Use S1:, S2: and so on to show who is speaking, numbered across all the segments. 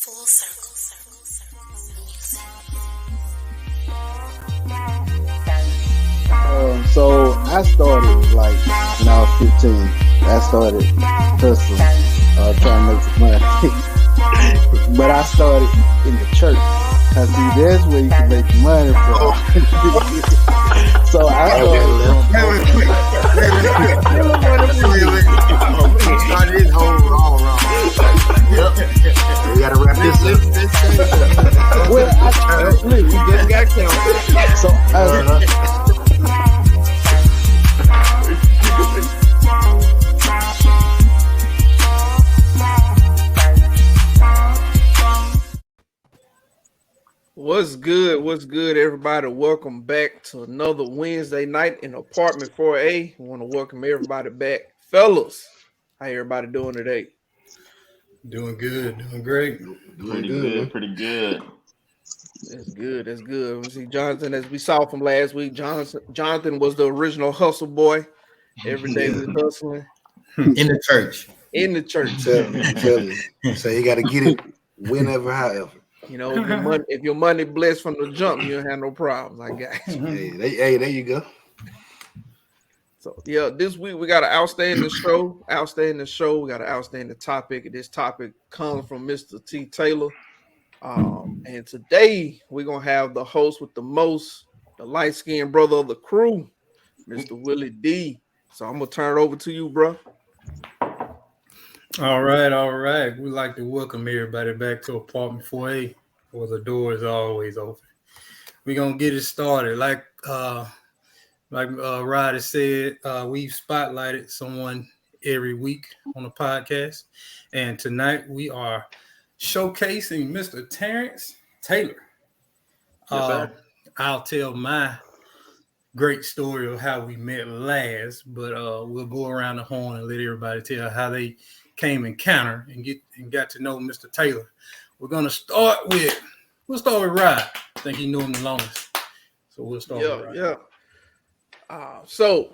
S1: Full circle.
S2: So I started like when I was 15. I started hustling, trying to make some money. But I started in the church. Cause see, that's where you can make money from. So I
S3: started this whole all wrong. Yep. We gotta wrap this up.
S2: Well, look, you just got counted. So
S4: What's good? What's good, everybody? Welcome back to another Wednesday night in Apartment 4A. We want to welcome everybody back. Fellas, how everybody doing today?
S5: Doing good, doing great.
S3: Pretty good.
S4: That's good. That's good. We see Jonathan, as we saw from last week. Jonathan was the original hustle boy. Every day we hustling.
S5: In the church.
S4: In the church.
S3: So you got to get it whenever, however.
S4: You know, if your money blessed from the jump, you don't have no problems. I got you.
S3: Hey, there you go.
S4: So yeah, this week we got an outstanding show. We got an outstanding topic. This topic comes from Mr. T. Taylor. And today we're gonna have the host with the most, the light-skinned brother of the crew, Mr. Willie D. So I'm gonna turn it over to you, bro.
S5: All right. We'd like to welcome everybody back to Apartment 4A, where the door is always open. We're gonna get it started. Like Ryder said, we've spotlighted someone every week on the podcast, and tonight we are showcasing Mr. Terrence Taylor.
S4: Yes,
S5: I'll tell my great story of how we met last, but we'll go around the horn and let everybody tell how they came encounter and got to know Mr. Taylor. We'll start with Rod. I think he knew him the longest. So we'll start with Rod.
S4: Yeah. So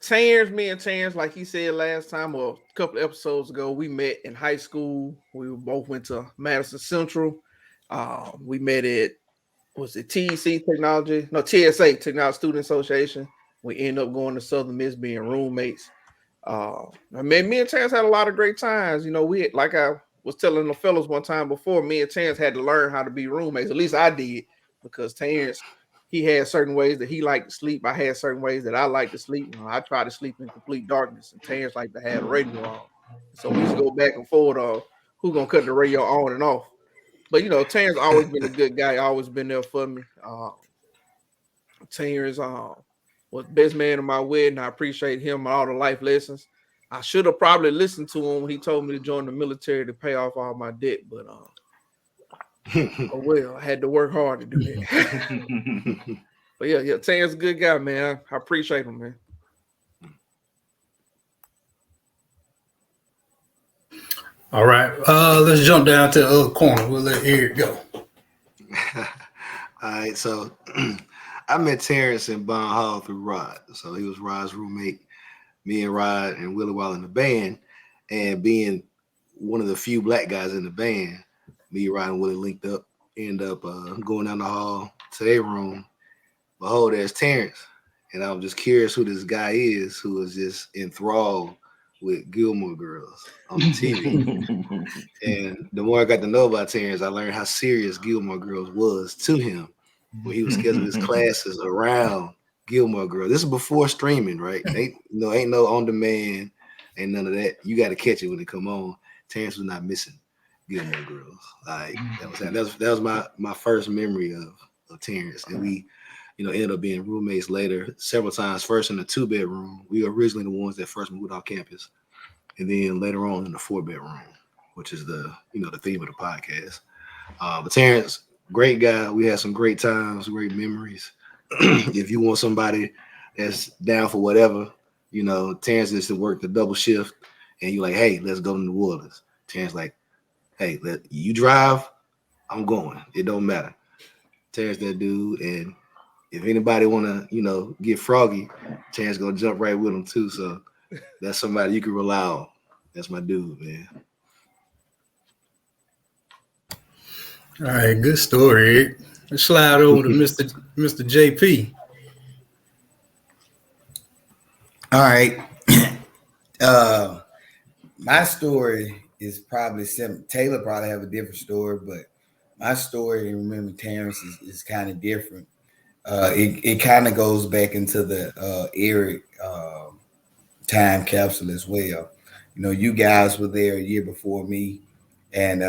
S4: me and Terrence, like he said last time or a couple of episodes ago, we met in high school. We both went to Madison Central. We met at TSA, Technology Student Association. We ended up going to Southern Miss, being roommates. Me and Terrence had a lot of great times. You know, like I was telling the fellas one time before, me and Terrence had to learn how to be roommates. At least I did, because Terrence, he had certain ways that he liked to sleep. I had certain ways that I like to sleep. You know, I try to sleep in complete darkness, and Terrence liked to have the radio on. So we used to go back and forth on who's gonna cut the radio on and off. But you know, Terrence always been a good guy, always been there for me. Terrence was best man of my wedding. I appreciate him and all the life lessons. I should have probably listened to him when he told me to join the military to pay off all my debt, but oh well, I had to work hard to do that. But yeah, Terrence a good guy, man. I appreciate him, man.
S5: All right, let's jump down to the other corner. We'll let Eric go.
S3: All right, so I met Terrence in Bond Hall through Rod. So he was Rod's roommate. Me and Rod and Willie while in the band, and being one of the few black guys in the band, me, Rod, and Willie end up going down the hall to their room. Behold, there's Terrence. And I was just curious who this guy is, who was just enthralled with Gilmore Girls on the TV. And the more I got to know about Terrence, I learned how serious Gilmore Girls was to him when he was scheduling his classes around Gilmore Girls. This is before streaming, right? Ain't no on demand, ain't none of that. You got to catch it when it come on. Terrence was not missing Gilmore Girls. Like that was my first memory of Terrence, and we, ended up being roommates later several times. First in the 2-bedroom. We were originally the ones that first moved off campus, and then later on in the 4-bedroom, which is the theme of the podcast. But Terrence, great guy. We had some great times, great memories. If you want somebody that's down for whatever, Terrence is to work the double shift, and you're like, hey, let's go to New Orleans. Terrence like, hey, you drive, I'm going. It don't matter. Terrence that dude, and if anybody want to, get froggy, Terrence gonna jump right with him too. So that's somebody you can rely on. That's my dude, man.
S5: All right, good story, Eric. Let's slide over to Mr. JP.
S1: All right. My story is probably similar. Taylor probably have a different story, but my story, and remember Terrence, is kind of different. It kind of goes back into the Eric time capsule as well. You know, you guys were there a year before me, and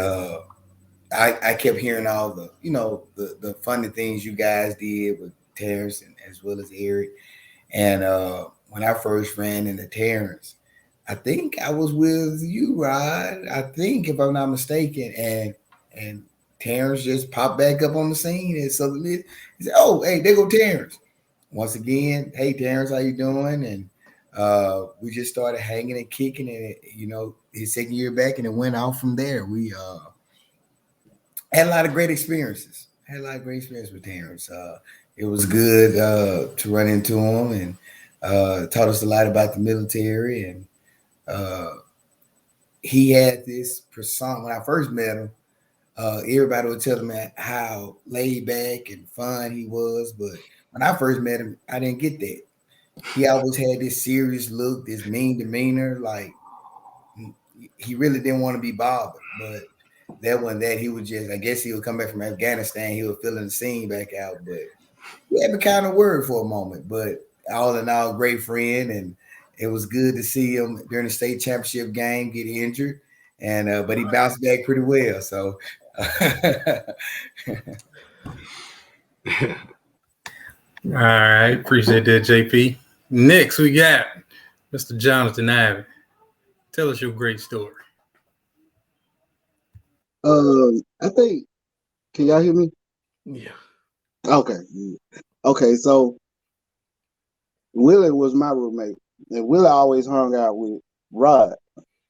S1: I kept hearing all the, you know, the funny things you guys did with Terrence and as well as Eric. And when I first ran into Terrence, I think I was with you, Rod. I think, if I'm not mistaken, and Terrence just popped back up on the scene, and so he said, "Oh, hey, there go Terrence." Once again, hey Terrence, how you doing? And we just started hanging and kicking, and you know, his second year back, and it went out from there. We had a lot of great experiences. With Terrence. It was good to run into him, and taught us a lot about the military. And he had this persona. When I first met him, everybody would tell me how laid back and fun he was. But when I first met him, I didn't get that. He always had this serious look, this mean demeanor, like he really didn't want to be bothered. But that wasn't that. He would just, I guess he would come back from Afghanistan. He was filling the scene back out. But we had me kind of worried for a moment. But all in all, great friend. And it was good to see him during the state championship game get injured. And but he bounced back pretty well. So
S5: All right, appreciate that, JP. Next, we got Mr. Jonathan Ivey. Tell us your great story.
S2: I think, can y'all hear me?
S4: Yeah.
S2: Okay, so Willie was my roommate, and Willie always hung out with Rod.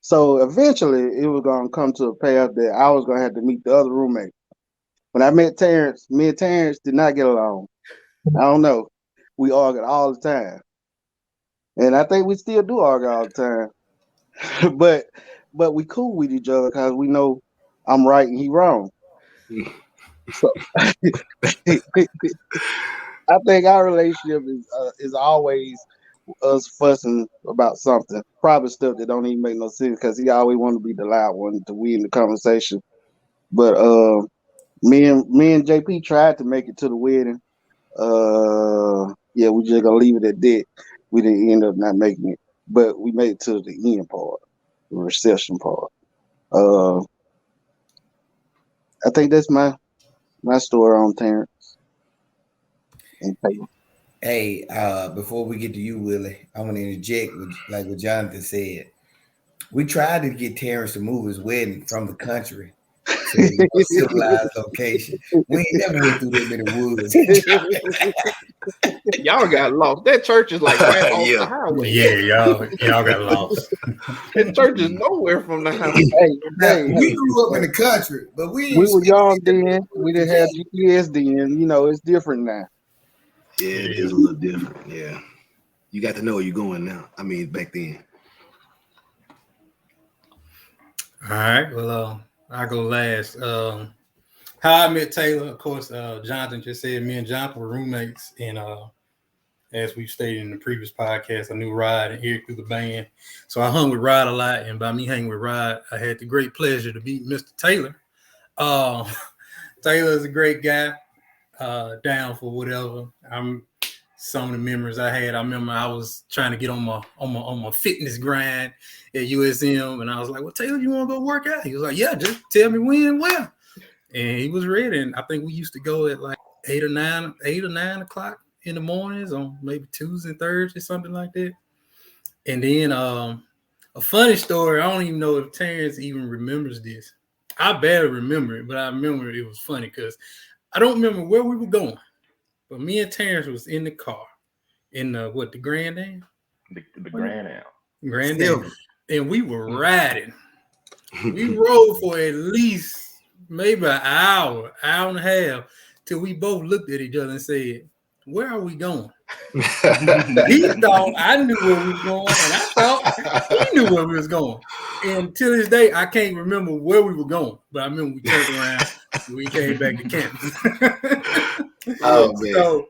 S2: So eventually it was going to come to a path that I was going to have to meet the other roommate. When I met Terrence, me and Terrence did not get along. I don't know. We argued all the time. And I think we still do argue all the time. but we cool with each other because we know I'm right and he wrong. So I think our relationship is always us fussing about something, probably stuff that don't even make no sense because he always want to be the loud one to win the conversation. But me and JP tried to make it to the wedding. Yeah, we just gonna leave it at that. We didn't end up not making it, but we made it to the end part, the reception part. I think that's my story on Terrence and Taylor.
S1: hey, before we get to you, Willie, I want to interject with like what Jonathan said. We tried to get Terrence to move his wedding from the country to a more civilized location. We ain't never went through them in the woods.
S4: Y'all got lost. That church is like right off the highway.
S5: Yeah, y'all got lost.
S4: That church is nowhere from the house.
S2: Hey,
S1: We grew up in the country, but we
S2: were young then. We didn't have GPS then. You know, it's different now.
S3: Yeah, it is a little different. Yeah. You got to know where you're going now. I mean, back then.
S5: All right, well, I'll go last. How I met Taylor, of course, Jonathan just said me and Jonathan were roommates. And as we've stated in the previous podcast, I knew Rod and Eric through the band. So I hung with Rod a lot. And by me hanging with Rod, I had the great pleasure to meet Mr. Taylor. Taylor is a great guy, down for whatever. Some of the memories I had, I remember I was trying to get on my fitness grind at USM, and I was like, "Well, Taylor, you want to go work out?" He was like, "Yeah, just tell me when and where." And he was ready. And I think we used to go at like 8 or 9 o'clock in the mornings on maybe Tuesday and Thursday, something like that. And then a funny story. I don't even know if Terrence even remembers this. I barely remember it, but I remember it was funny because I don't remember where we were going. But me and Terrence was in the car in the Grand Am?
S6: The Grand Am.
S5: Grand Am. And we were riding. We rode for at least maybe an hour and a half till we both looked at each other and said, "Where are we going?" He thought I knew where we were going, and I thought he knew where we was going. And to this day, I can't remember where we were going, but I remember we turned around and we came back to campus.
S3: Oh man.
S5: So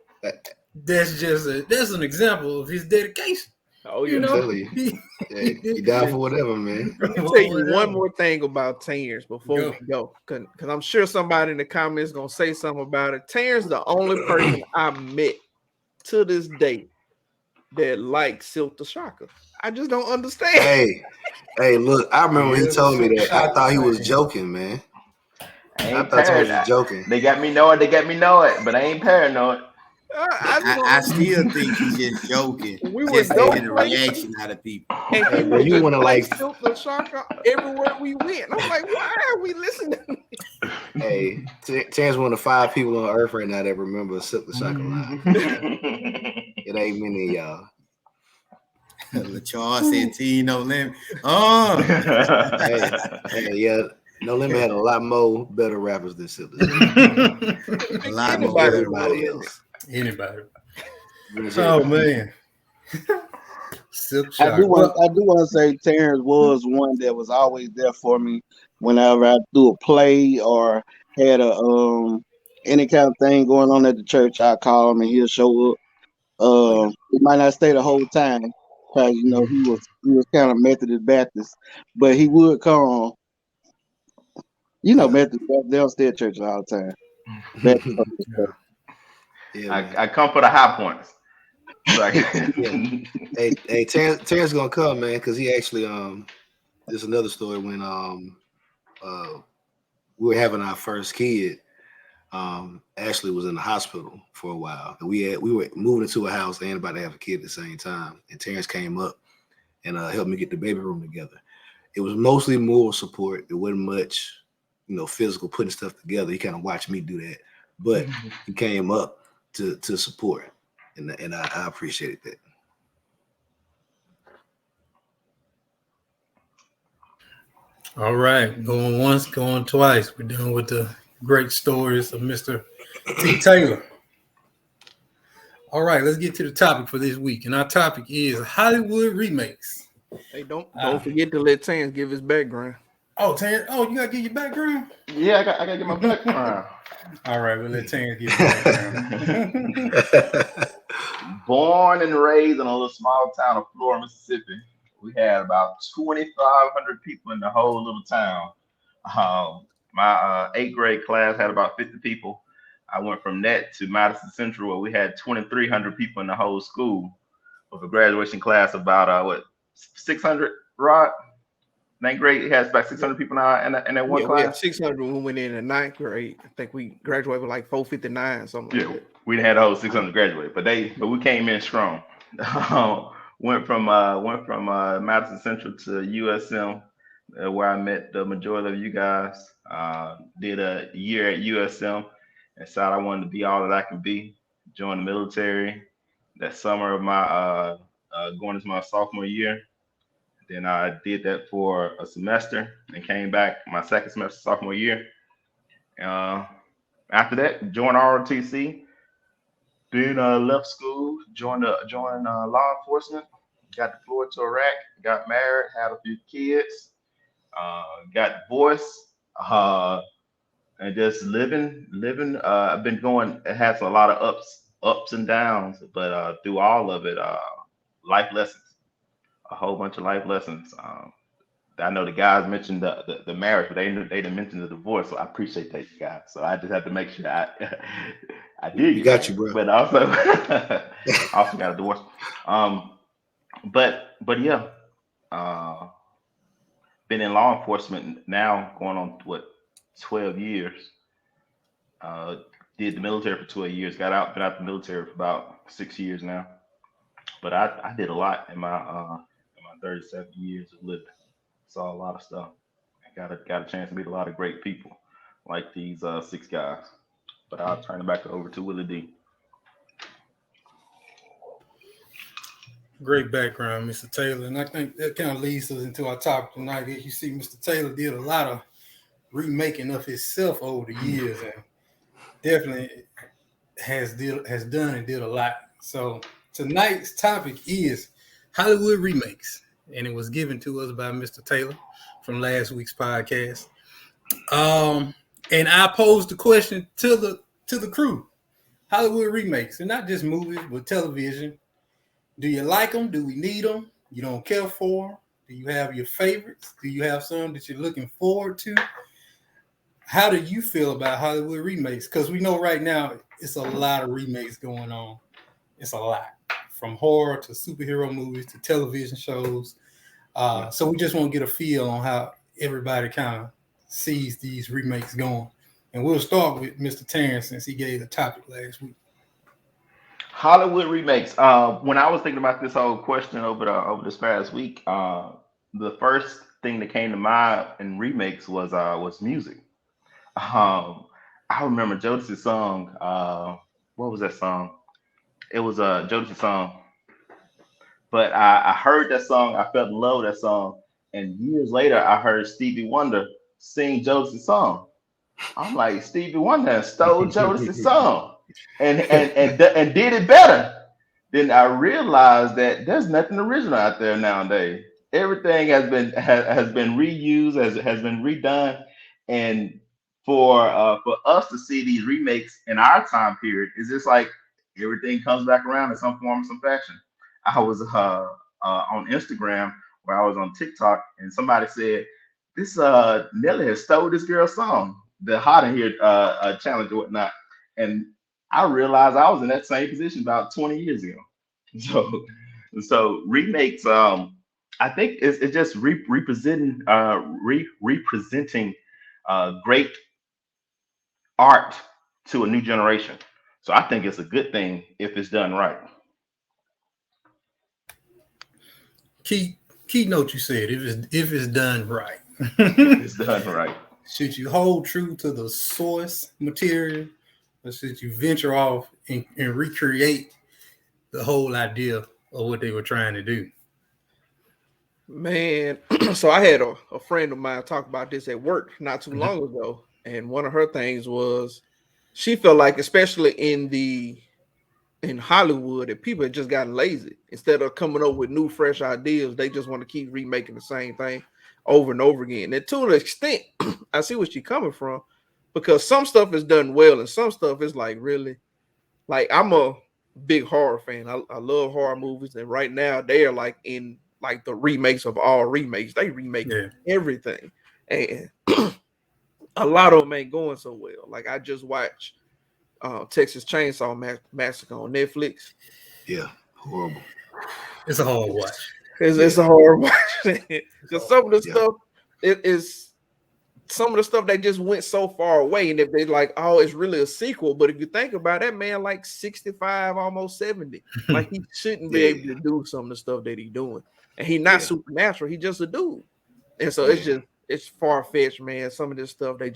S5: that's an example of his dedication.
S4: Oh yeah.
S5: You
S3: I'm
S5: know,
S3: telling you. He died for whatever, man.
S4: Let me tell you one more thing about Terrence before we go, because I'm sure somebody in the comments gonna say something about it. Terrence, the only person I met to this day that likes Silk the Shocker. I just don't understand.
S3: Hey, look, I remember he told me that. I thought he was
S5: fan.
S3: joking, man.
S6: I
S3: I
S6: ain't
S3: thought he was
S6: paranoid.
S3: joking.
S6: They got me know it, but I ain't paranoid.
S1: I still think he's just joking,
S4: We would
S1: just
S4: go
S1: getting a
S4: places.
S1: reaction out of people.
S4: And
S3: Hey,
S4: he
S3: bro,
S4: would
S3: you
S4: just
S3: want to
S4: play
S3: like?
S4: Silk the Shocker everywhere we went. And I'm like, why are we listening?
S3: Hey, Terrence one of the 5 people on Earth right now that remember Silk the Shocker line. It ain't many of y'all.
S1: LaCharles said, "T no limit." Oh,
S3: Hey, yeah. No Limit had a lot more better rappers than Silk the Shocker.
S1: a lot more
S4: Anybody
S1: better.
S4: with
S3: Everybody
S4: No
S3: else.
S5: Anybody.
S3: Pretty
S5: Oh
S3: much
S5: man. Silk
S2: I
S5: Shocker.
S2: do want to say Terrence was one that was always there for me whenever I do a play or had a any kind of thing going on at the church. I call him and he'll show up. He might not stay the whole time because he was kind of Methodist Baptist, but he would come. Methodist they don't stay at church all the time. Baptist don't stay at church.
S3: Yeah,
S6: I come for the high points. Like,
S3: yeah. Hey, Terrence gonna come, man, because he actually there's another story when we were having our first kid. Ashley was in the hospital for a while, and we were moving into a house and about to have a kid at the same time. And Terrence came up and helped me get the baby room together. It was mostly moral support. It wasn't much, physical putting stuff together. He kind of watched me do that, but he came up to support, and I appreciated that.
S5: All right, going once, going twice. We're done with the great stories of Mr. T. Taylor. All right, let's get to the topic for this week. And our topic is Hollywood remakes.
S4: Hey, don't forget to let Terrence give his background.
S5: Oh, Terrence, you gotta give your background?
S6: yeah, I gotta get my background.
S5: All right, we'll let Terrence give his background.
S6: Born and raised in a little small town of Florida, Mississippi. We had about 2,500 people in the whole little town. My 8th grade class had about 50 people. I went from that to Madison Central, where we had 2,300 people in the whole school, with a graduation class about 600. Rod, 9th grade has about 600 people now in that one class.
S4: We had 600 when we went in 9th grade. I think we graduated with like 459 or something.
S6: Yeah,
S4: like that.
S6: we didn't have the whole 600 graduate, but we came in strong. Went from Madison Central to USM, where I met the majority of you guys. Did a year at USM and decided I wanted to be all that I can be. Joined the military that summer of my going into my sophomore year. Then I did that for a semester and came back my second semester sophomore year. After that, joined ROTC. Then left school, joined law enforcement, got deployed to Iraq, got married, had a few kids, got divorced, and just living. I've been going. It has a lot of ups and downs, but through all of it, life lessons, a whole bunch of life lessons. I know the guys mentioned the marriage, but they didn't mention the divorce, so I appreciate that, you guys. So I just have to make sure I did.
S3: You got you, bro.
S6: But also, also got a divorce. But yeah, been in law enforcement now, going on 12 years. Did the military for 12 years. Been out the military for about 6 years now. But I did a lot in my 37 years of living. Saw a lot of stuff. I got a chance to meet a lot of great people, like these 6 guys. But I'll turn it back over to Willie D.
S5: Great background, Mr. Taylor. And I think that kind of leads us into our topic tonight. As you see, Mr. Taylor did a lot of remaking of himself over the years, and definitely has done and did a lot. So tonight's topic is Hollywood remakes. and it was given to us by Mr. Taylor from last week's podcast. And I posed the question to the crew: Hollywood remakes, and not just movies, but television. Do you like them? Do we need them? You don't care for them? Do you have your favorites? Do you have some that you're looking forward to? How do you feel about Hollywood remakes? Because we know right now it's a lot of remakes going on. It's a lot, from horror to superhero movies to television shows. So we just want to get a feel on how everybody kind of sees these remakes going. And we'll start with Mr. Terrence since he gave the topic last week.
S6: Hollywood remakes. When I was thinking about this whole question over this past week, the first thing that came to mind in remakes was music. I remember Jodeci's song. What was that song? It was a Jodeci song. But I heard that song. I fell in love with that song. And years later, I heard Stevie Wonder sing Jodeci's song. I'm like, Stevie Wonder stole Jodeci's song and did it better. Then I realized that there's nothing original out there nowadays. Everything has been reused, has been redone, and for us to see these remakes in our time period, is just like everything comes back around in some form, some fashion. I was on Instagram, where I was on TikTok, and somebody said, "This Nelly has stole this girl's song, the Hot in Here challenge or whatnot." And I realized I was in that same position about 20 years ago. So remakes, I think it's just representing great art to a new generation. So I think it's a good thing if it's done right.
S5: Key note you said, if it's done right.
S6: It's done right.
S5: Should you hold true to the source material, or should you venture off and recreate the whole idea of what they were trying to do?
S4: Man, so I had a friend of mine talk about this at work not too long ago, and one of her things was she felt like, especially in Hollywood, that people had just gotten lazy. Instead of coming up with new, fresh ideas, they just want to keep remaking the same thing over and over again. And to an extent, I see where she's coming from, because some stuff is done well, and some stuff is like, really, like, I'm a big horror fan. I love horror movies, and right now they are like in like the remakes of all remakes. They remake everything, and a lot of them ain't going so well. Like, I just watched Texas Chainsaw Massacre on Netflix.
S3: Yeah, horrible.
S5: It's a hard watch.
S4: It's a hard watch. Because some of the stuff, it is some of the stuff, they just went so far away, and if they like, oh, it's really a sequel. But if you think about that man, like 65, almost 70, like he shouldn't be able to do some of the stuff that he's doing. And he's not supernatural, he's just a dude. And so it's far-fetched, man. Some of this stuff, they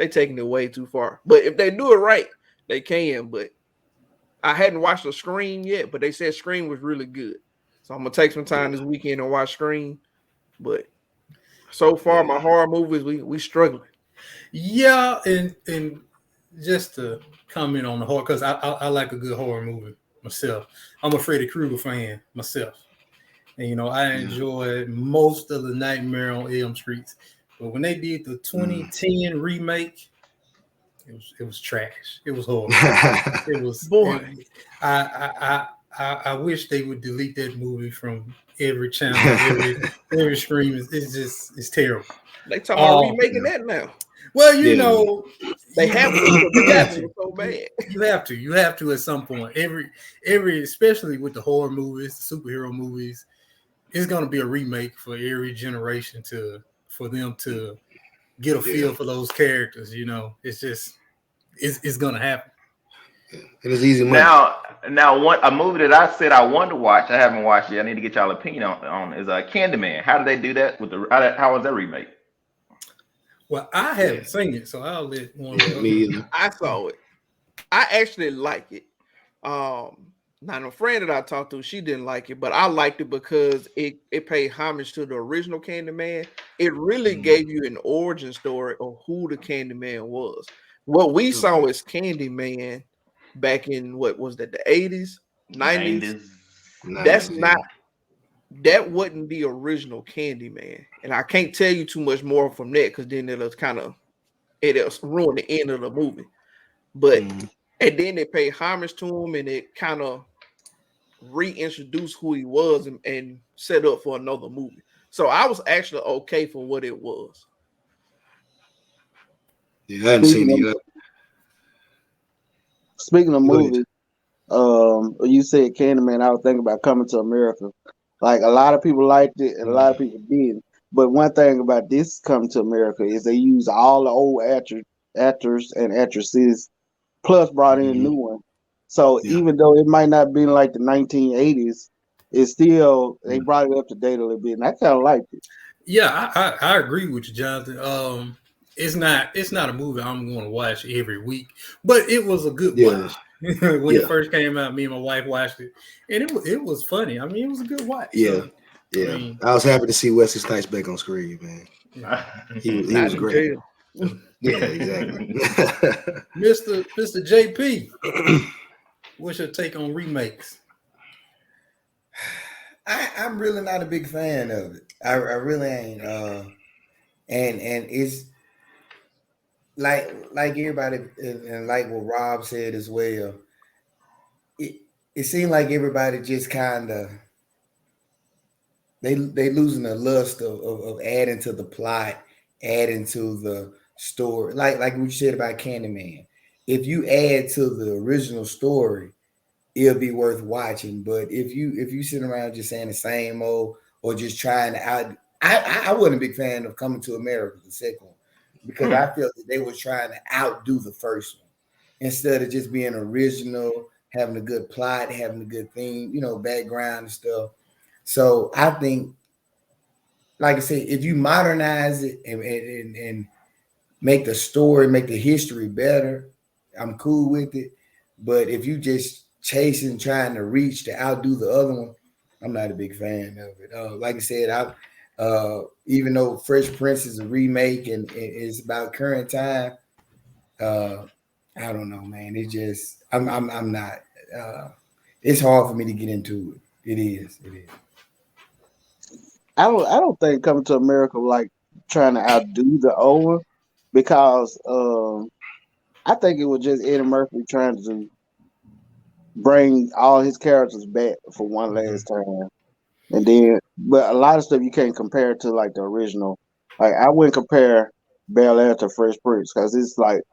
S4: taking it way too far. But if they do it right, they can. But I hadn't watched a Scream yet, but they said Scream was really good. So I'm gonna take some time this weekend and watch Scream. But so far, my horror movies, we struggling.
S5: Yeah, and just to comment on the horror, because I like a good horror movie myself. I'm a Freddy Krueger fan myself. And, I enjoyed most of the Nightmare on Elm Street. But when they did the 2010 remake, it was trash. It was horrible. It was, boy. I wish they would delete that movie from every channel, every stream. It's terrible.
S4: They talking about remaking that now.
S5: Well,
S4: they have to.
S5: You have to.
S4: So bad.
S5: You have to at some point. Every especially with the horror movies, the superhero movies, it's gonna be a remake for every generation for them to get a feel for those characters. It's just it's gonna happen.
S3: It is easy money.
S6: Now, a movie that I said I wanted to watch, I haven't watched yet. I need to get y'all opinion on is Candyman. How did they do that how was that remake?
S5: Well, I haven't seen it, so I'll let one.
S3: Me either.
S4: I saw it. I actually like it. Now, a friend that I talked to, she didn't like it, but I liked it because it paid homage to the original Candyman. It really gave you an origin story of who the Candyman was. What we saw as Candyman back in, what was that, the 80s, 90s? That's that wasn't the original Candyman, and I can't tell you too much more from that because then it'll ruin the end of the movie. But
S3: Mhm.
S4: and then they pay homage to him, and it kind of reintroduced who he was and set up for another movie. So I was actually okay for what it was.
S3: Yeah, I hadn't seen
S2: Speaking of,
S3: it yet.
S2: speaking of
S3: Go ahead.
S2: movies, you said Candyman. I was thinking about Coming to America. Like a lot of people liked it, and a lot of people didn't. But one thing about this Coming to America is they use all the old actors and actresses, plus brought in a
S3: Mhm.
S2: new one. So
S3: Yeah.
S2: even though it might not be like the 1980s, it's still they
S3: Mm.
S2: brought it up to date a little bit, and I kind of liked it.
S5: Yeah, I agree with you, Jonathan. It's not a movie I'm going to watch every week, but it was a good
S3: Yeah.
S5: watch. When it
S3: Yeah.
S5: first came out, me and my wife watched it, and it was funny. I mean, it was a good watch.
S3: Yeah.
S5: So, I
S3: Yeah.
S5: mean,
S3: I was happy to see Wesley Snipes back on screen, man.
S5: yeah.
S3: He
S4: Not
S3: was
S4: in
S3: great.
S4: jail.
S3: Yeah, exactly.
S5: Mr. JP, what's your take on remakes?
S1: I'm really not a big fan of it. I really ain't. And it's like everybody, and like what Rob said as well. It it seemed like everybody just kind of they losing the lust of adding to the plot, adding to the story. Like we said about Candyman. If you add to the original story, it'll be worth watching. But if you sit around just saying the same old or just trying to out, I wasn't a big fan of Coming to America, the second one, because I felt that they were trying to outdo the first one instead of just being original, having a good plot, having a good theme, background and stuff. So I think, like I said, if you modernize it and make the story, make the history better, I'm cool with it. But if you just chasing, trying to reach to outdo the other one, I'm not a big fan of it. Like I said, even though Fresh Prince is a remake and it's about current time, uh, I don't know, man. It just I'm not. Uh, it's hard for me to get into it. It is. It is.
S2: I don't think Coming to America like trying to outdo the old one because I think it was just Eddie Murphy trying to bring all his characters back for one last
S5: Mhm.
S2: time. And then, but a lot of stuff you can't compare to like the original. Like I wouldn't compare Bel Air to Fresh Prince because it's like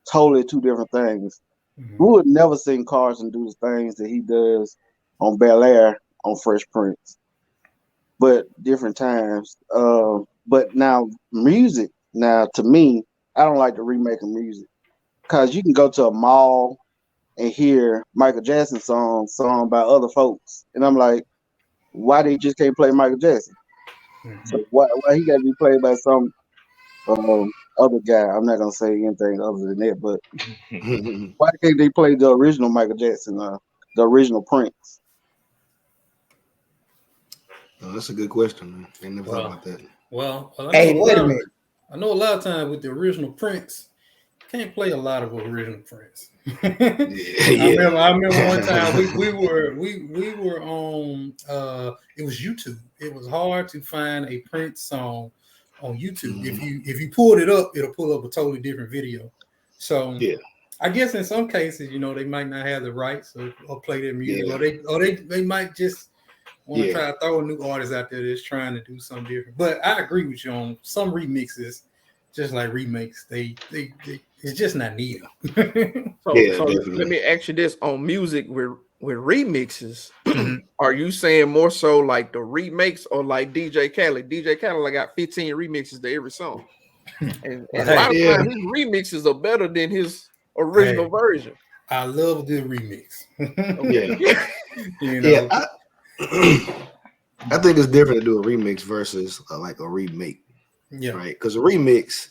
S2: totally two different things. We
S5: Mhm.
S2: would never seen Carson do the things that he does on Bel Air on Fresh Prince, but different times. But now music. Now to me, I don't like the remake of music because you can go to a mall and hear Michael Jackson songs sung by other folks, and I'm like, why they just can't play Michael Jackson?
S5: Mhm.
S2: So why he got to be played by some other guy? I'm not gonna say anything other than that, but
S3: No,
S2: why can't they play the original Michael Jackson, the original Prince?
S3: that's a good question, man. I never thought
S5: Well,
S3: about that.
S5: well,
S1: Hey, wait a minute.
S5: I know a lot of times with the original Prince, can't play a lot of original Prince.
S3: Yeah,
S5: I remember one time
S3: yeah.
S5: we were on it was YouTube. It was hard to find a Prince song on YouTube. If
S3: Mhm.
S5: you pulled it up, it'll pull up a totally different video. So
S3: Yeah,
S5: I guess in some cases, they might not have the rights or play their music,
S3: yeah,
S5: or they might just want to
S3: yeah,
S5: try to throw a new artist out there that's trying to do something different. But I agree with you on some remixes, just like remakes, they it's just not needed.
S4: So
S3: yeah,
S4: so let
S3: definitely.
S4: me ask you this on music with remixes.
S5: Mhm.
S4: Are you saying more so like the remakes or like DJ Khaled? DJ Khaled got 15 remixes to every song.
S5: But
S4: And a lot
S5: hey,
S4: of
S3: Yeah,
S4: times his remixes are better than his original
S5: hey,
S4: version.
S5: I love a good remix.
S3: yeah,
S4: Okay.
S5: you
S3: yeah.
S5: know,
S3: I think it's different to do a remix versus like a remake,
S5: yeah.
S3: right? Because a remix,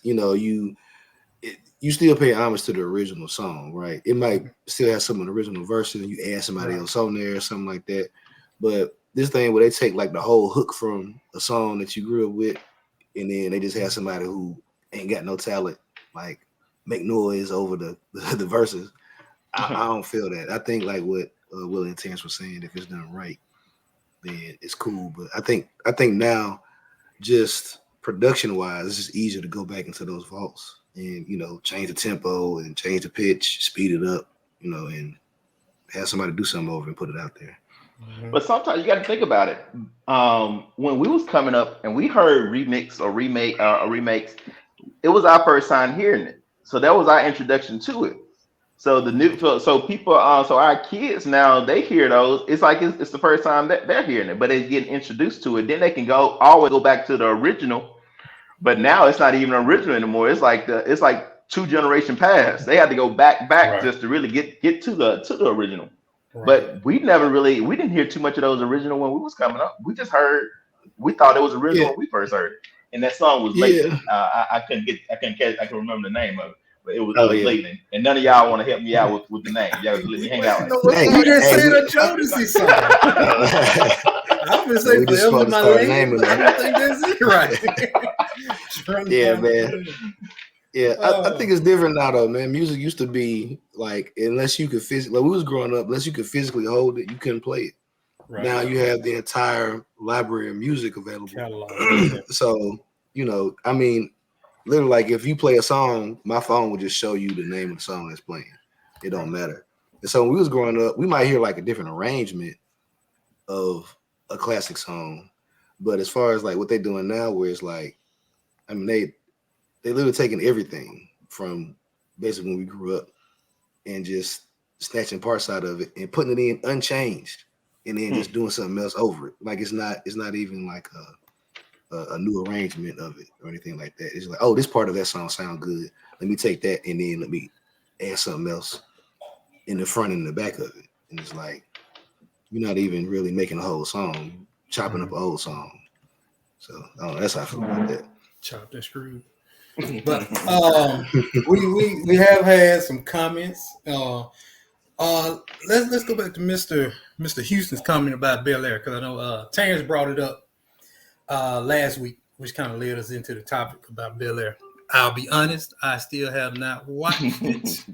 S3: you still pay homage to the original song, right? It might still have some of the original verses, and you add somebody
S5: Right.
S3: else on there or something like that. But this thing where they take like the whole hook from a song that you grew up with, and then they just have somebody who ain't got no talent, like make noise over the verses. I don't feel that. I think like what Willie and Terrence was saying, if it's done right, then it's cool. But I think now, just production wise, it's just easier to go back into those vaults and change the tempo and change the pitch, speed it up, and have somebody do something over and put it out there.
S6: But sometimes you got to think about it. When we was coming up and we heard remix or remake or remakes, it was our first time hearing it. So that was our introduction to it. So the new, so people, so our kids now they hear those. It's like it's the first time that they're hearing it, but they get introduced to it. Then they can always go back to the original. But now it's not even original anymore. It's like two generation past. They had to go back
S5: Right.
S6: just to really get to the original.
S5: Right.
S6: But we didn't hear too much of those original when we was coming up. We thought it was original
S3: Yeah.
S6: when we first heard it, and that song was
S3: Yeah.
S6: Leighton. I can remember the name of it, but it
S3: Oh,
S6: was
S3: yeah.
S6: Leighton. And none of y'all want to help me out with the name. Y'all let me hang out.
S3: Hey,
S5: You didn't say
S3: hey,
S5: the Jodeci song. I'm gonna say
S3: We just
S5: forever
S3: supposed to
S5: my
S3: start
S5: lady,
S3: naming
S5: but I
S3: them.
S5: don't think that's it right.
S3: Yeah, man. Yeah, I
S5: Oh.
S3: think it's different now though, man. Music used to be like, unless you could physically, like we was growing up, unless you could physically hold it, you couldn't play it.
S5: Right.
S3: Now you have the entire library of music available.
S5: Catalog. Yeah.
S3: So, I mean, literally, like if you play a song, my phone will just show you the name of the song that's playing. It don't matter. And so when we was growing up, we might hear like a different arrangement of a classic song. But as far as like what they're doing now, where it's like, I mean, they literally taking everything from basically when we grew up and just snatching parts out of it and putting it in unchanged and then just doing something else over it. Like it's not even like a new arrangement of it or anything like that. It's like, oh, this part of that song sound good. Let me take that and then let me add something else in the front and the back of it. And it's like you're not even really making a whole song, chopping up an old song. So I don't know, that's how I feel about that.
S5: Chopped and screwed. But we have had some comments. Let's go back to Mr. Houston's comment about Bel Air, because I know Terrence brought it up last week, which kind of led us into the topic about Bel Air. I'll be honest, I still have not watched it,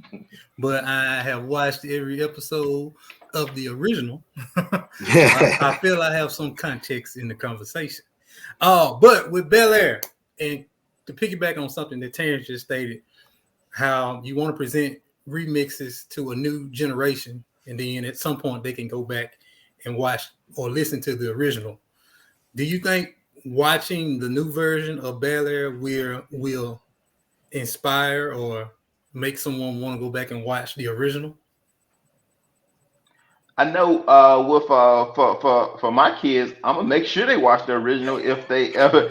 S5: but I have watched every episode of the original. I feel I have some context in the conversation. But with Bel Air, and to piggyback on something that Terrence just stated, how you want to present remixes to a new generation, and then at some point they can go back and watch or listen to the original. Do you think watching the new version of Bel Air will inspire or make someone want to go back and watch the original?
S6: I know with for my kids, I'm gonna make sure they watch the original if they ever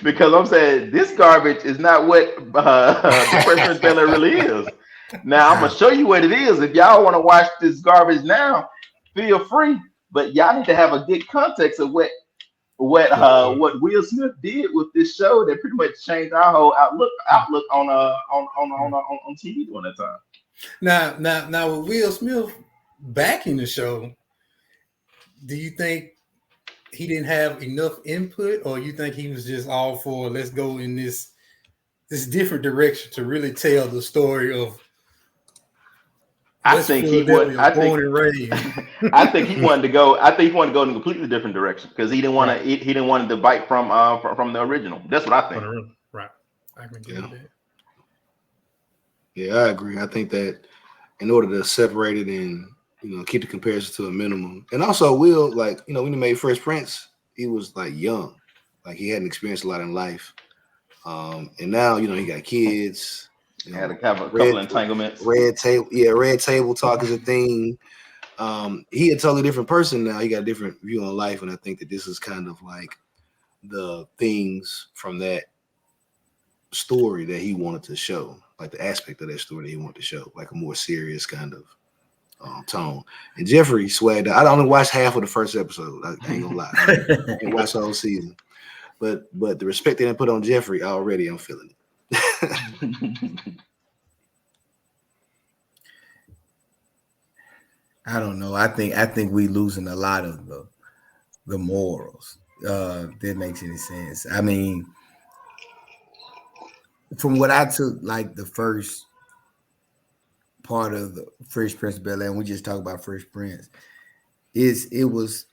S6: because I'm saying this garbage is not what the Fresh Prince of Bel Air really is. Now I'm gonna show you what it is. If y'all want to watch this garbage now, feel free. But y'all need to have a good context of what Will Smith did with this show that pretty much changed our whole outlook on TV during that time.
S5: Now with Will Smith backing the show, do you think he didn't have enough input, or you think he was just all for let's go in this different direction to really tell the story of
S6: I think he wanted to go. I think he wanted to go in a completely different direction because he didn't want to. He didn't want to bite from the original. That's what I think.
S5: Right. I can get that.
S3: Yeah, I agree. I think that in order to separate it and keep the comparison to a minimum, and also Will, like when he made Fresh Prince, he was like young, like he hadn't experienced a lot in life, and now he got kids.
S6: Had to have a couple entanglements.
S3: Red table talk is a thing. He a totally different person now. He got a different view on life, and I think that this is kind of like the things from that story that he wanted to show, like the aspect of that story that he wanted to show, like a more serious kind of tone. And Jeffrey swagged out. I only watched half of the first episode. I ain't gonna lie. I didn't watch the whole season. But the respect they put on Jeffrey already, I'm feeling it.
S1: I don't know. I think we losing a lot of the morals. That makes any sense. I mean, from what I took, like the first part of the Fresh Prince of Bel Air, and we just talked about Fresh Prince, it was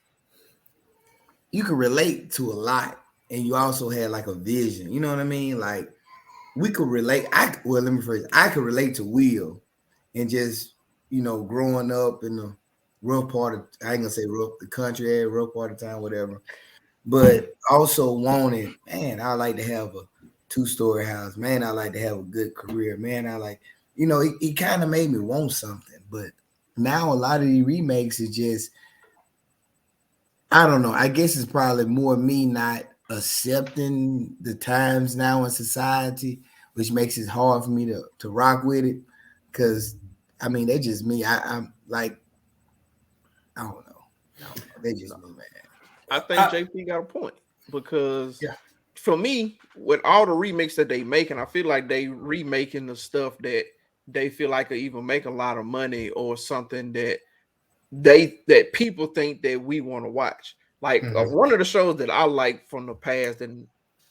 S1: you could relate to a lot, and you also had like a vision. You know what I mean? Like we could relate. Let me phrase. I could relate to Will, and just growing up in the rough part of I ain't gonna say rough the country area, rough part of town, whatever. But also wanted, man, I like to have a 2-story house. Man, I like to have a good career. Man, I like, it kind of made me want something. But now a lot of these remakes is just, I don't know. I guess it's probably more me not accepting the times now in society, which makes it hard for me to rock with it. Cause I mean, they just me. I'm like, I don't know. They just me, man.
S4: I think JP got a point because
S5: Yeah.
S4: for me, with all the remakes that they making, I feel like they remaking the stuff that they feel like will even make a lot of money or something that people think that we want to watch. Like one of the shows that I like from the past and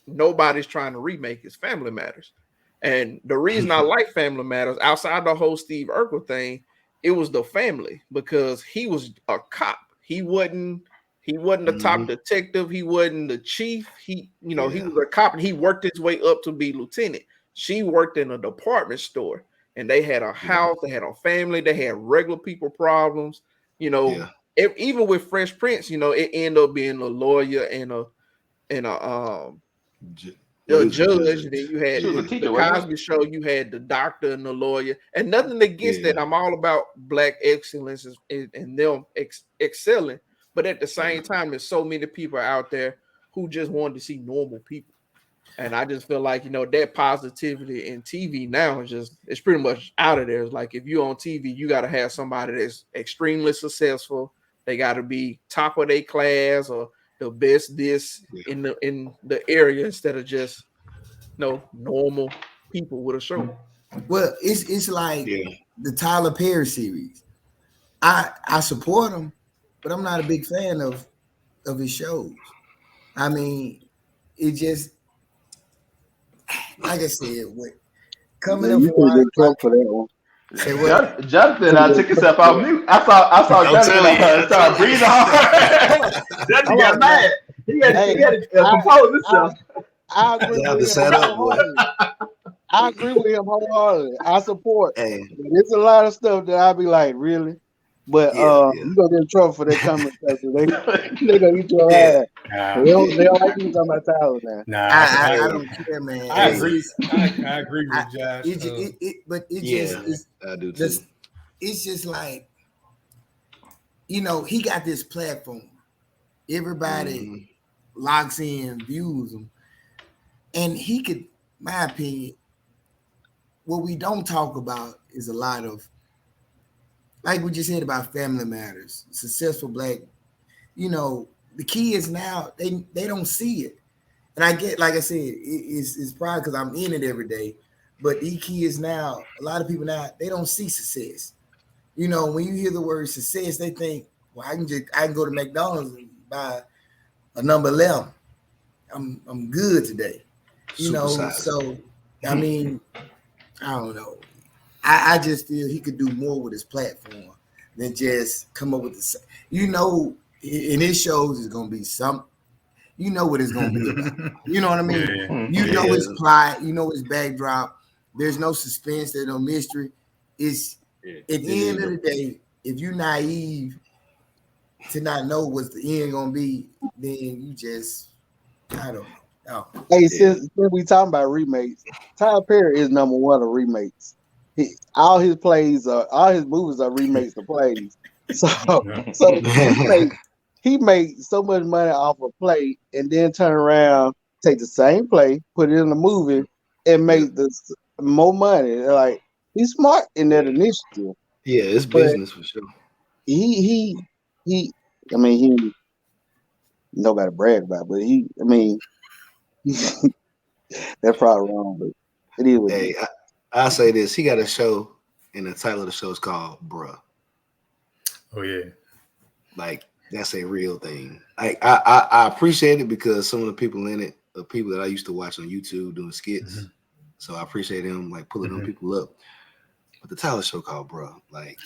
S4: nobody's trying to remake is Family Matters. And the reason I like Family Matters, outside the whole Steve Urkel thing, it was the family because he was a cop. He wasn't the top detective. He wasn't the chief. He was a cop and he worked his way up to be lieutenant. She worked in a department store and they had a house, they had a family, they had regular people problems. Even with Fresh Prince, it ended up being a lawyer and a judge. And then you had
S6: She was a
S4: the
S6: teacher, wasn't
S4: Cosby Show. You had the doctor and the lawyer, and nothing against that. I'm all about black excellence and them excelling. But at the same time, there's so many people out there who just wanted to see normal people. And I just feel like, that positivity in TV now it's pretty much out of there. It's like if you're on TV, you got to have somebody that's extremely successful. They got to be top of their class or the best in the area instead of just normal people with a show.
S1: Well, it's like the Tyler Perry series. I support him, but I'm not a big fan of his shows. I mean, it just like I said, coming up
S2: You could get
S1: for
S2: drunk for that one.
S1: say what?
S6: Jonathan took himself off mute. I saw Jonathan start breathing hard. Jonathan got mad. He had to compose himself.
S2: I agree
S3: Yeah,
S2: with
S3: the
S2: him
S3: setup, boy.
S2: wholeheartedly. I agree with him wholeheartedly. I support.
S3: Hey,
S2: There's a lot of stuff that I'd be like, really? But you gonna get in trouble for that comment. They gonna eat your ass. They don't like you talking about Tyler now.
S5: Nah,
S1: I don't care, man.
S5: I agree. I agree with Josh.
S3: I do too.
S1: It's just like he got this platform. Everybody locks in, views him, and he could. My opinion, what we don't talk about is a lot of, like we just said about Family Matters, successful black. The kids now they don't see it, and I get, like I said, it's probably because I'm in it every day. But these kids now, a lot of people now, they don't see success. When you hear the word success, they think, well, I can go to McDonald's and buy a number 11. I'm good today. So I mean, I don't know. I just feel he could do more with his platform than just come up with the. In his shows is gonna be some. What it's gonna be about. You know what I mean?
S5: Yeah.
S1: His plot. His backdrop. There's no suspense. There's no mystery. It's at the end of the day, if you're naive to not know what's the end gonna be, then you just I don't know.
S2: Hey, since we talking about remakes, Tyler Perry is number one of remakes. All his movies are remakes of plays. So he made so much money off a play and then turn around, take the same play, put it in a movie, and make more money. Like he's smart in that initiative.
S3: Yeah, it's business for sure.
S2: He nobody brag about, but that's probably wrong, but it is what it is.
S3: I'll say this. He got a show, and the title of the show is called Bruh.
S5: Oh, yeah.
S3: Like, that's a real thing. I appreciate it because some of the people in it are people that I used to watch on YouTube doing skits. So I appreciate him, like, pulling them people up. But the title of the show called Bruh. Like,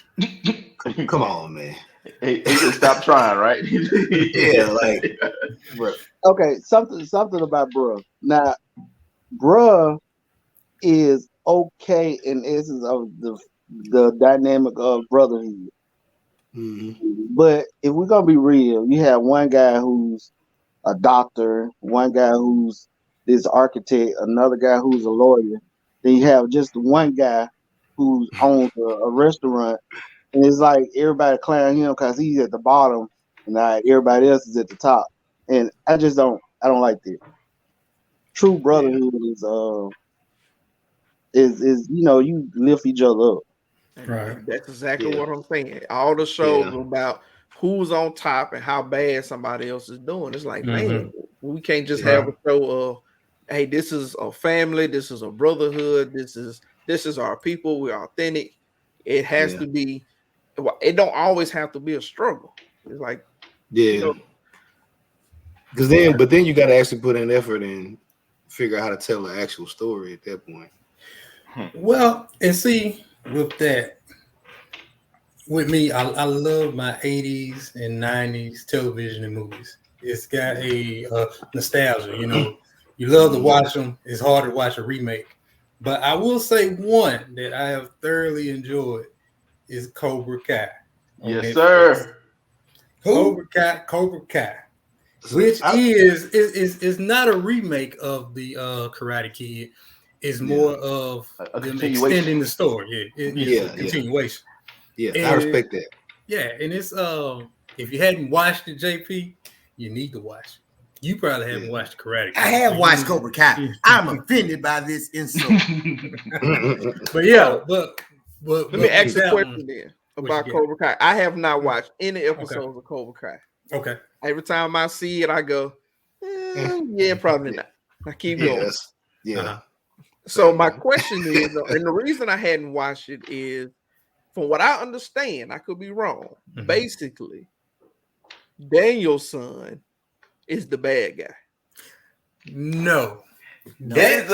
S3: come on, man.
S6: He just stopped trying, right?
S3: Yeah, like, bro.
S2: Okay, something about bruh. Now, bruh is okay in essence of the dynamic of brotherhood.
S3: Mhm.
S2: But if we're gonna be real, you have one guy who's a doctor, one guy who's this architect, another guy who's a lawyer. Then you have just one guy who owns a restaurant, and it's like everybody clowning him because he's at the bottom, and everybody else is at the top. And I don't like that. True
S3: Yeah.
S2: brotherhood is you lift each other up.
S5: Right.
S4: And that's exactly
S3: Yeah.
S4: what I'm saying. All the shows
S3: Yeah.
S4: about who's on top and how bad somebody else is doing. It's like, man,
S5: Mhm.
S4: we can't just
S3: Yeah.
S4: have a show of, hey, this is a family, this is a brotherhood, this is our people, we're authentic. It has
S3: Yeah.
S4: to be. It don't always have to be a struggle. It's like, you
S3: Yeah.
S4: know,
S3: Because but then you got to actually put in effort and figure out how to tell the actual story at that point.
S5: Well, and see, with that, with me, I love my 80s and 90s television and movies. It's got a nostalgia, you know. You love to watch them. It's hard to watch a remake. But I will say one that I have thoroughly enjoyed is Cobra Kai on
S6: Yes,
S5: Netflix.
S6: sir.
S1: Who?
S5: Cobra Kai,
S3: So
S5: which
S3: I,
S5: is not a remake of the Karate Kid. It's
S3: Yeah.
S5: more of
S6: A
S5: them
S6: continuation.
S5: extending the story. Yeah, it's a
S3: Yeah, yeah.
S5: continuation.
S3: yeah, I
S5: And
S3: respect that.
S5: yeah, and it's if you hadn't watched it, JP, you need to watch it. You probably haven't
S3: Yeah.
S5: watched Karate Kid.
S1: I have
S5: so
S1: watched
S5: you-
S1: Cobra Kai. I'm offended by this insult.
S5: But yeah, but
S4: let me ask you a
S5: that
S4: question
S5: one,
S4: then
S5: what
S4: about
S5: you got?
S4: Cobra Kai. I have not watched any episodes of Cobra Kai.
S5: Okay.
S4: Every time I see it, I go, yeah, probably not. I keep going.
S3: Yes. Yeah.
S5: Uh-huh.
S4: So my question is, and the reason I hadn't watched it is, from what I understand, I could be wrong.
S5: Mhm.
S4: Basically, Daniel's son is the bad guy.
S5: No.
S6: That is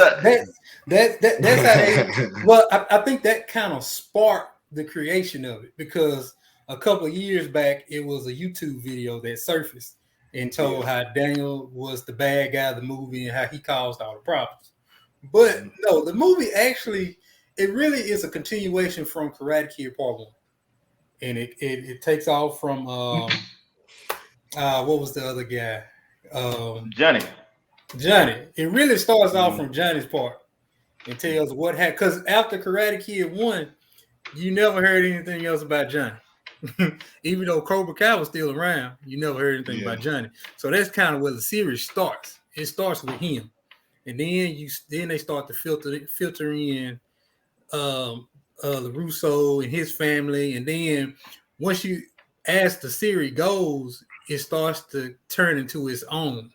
S5: That's how they. Well, I think that kind of sparked the creation of it because a couple of years back, it was a YouTube video that surfaced and told how Daniel was the bad guy of the movie and how he caused all the problems. But no, the movie actually, it really is a continuation from Karate Kid Part 1. And it takes off from, what was the other guy?
S6: Johnny.
S5: Johnny. It really starts off from Johnny's part and tells what happened. Because after Karate Kid 1, you never heard anything else about Johnny. Even though Cobra Kai was still around, you never heard anything about Johnny. So that's kind of where the series starts. It starts with him. And then they start to filter in the Russo and his family. And then once as the series goes, it starts to turn into its own.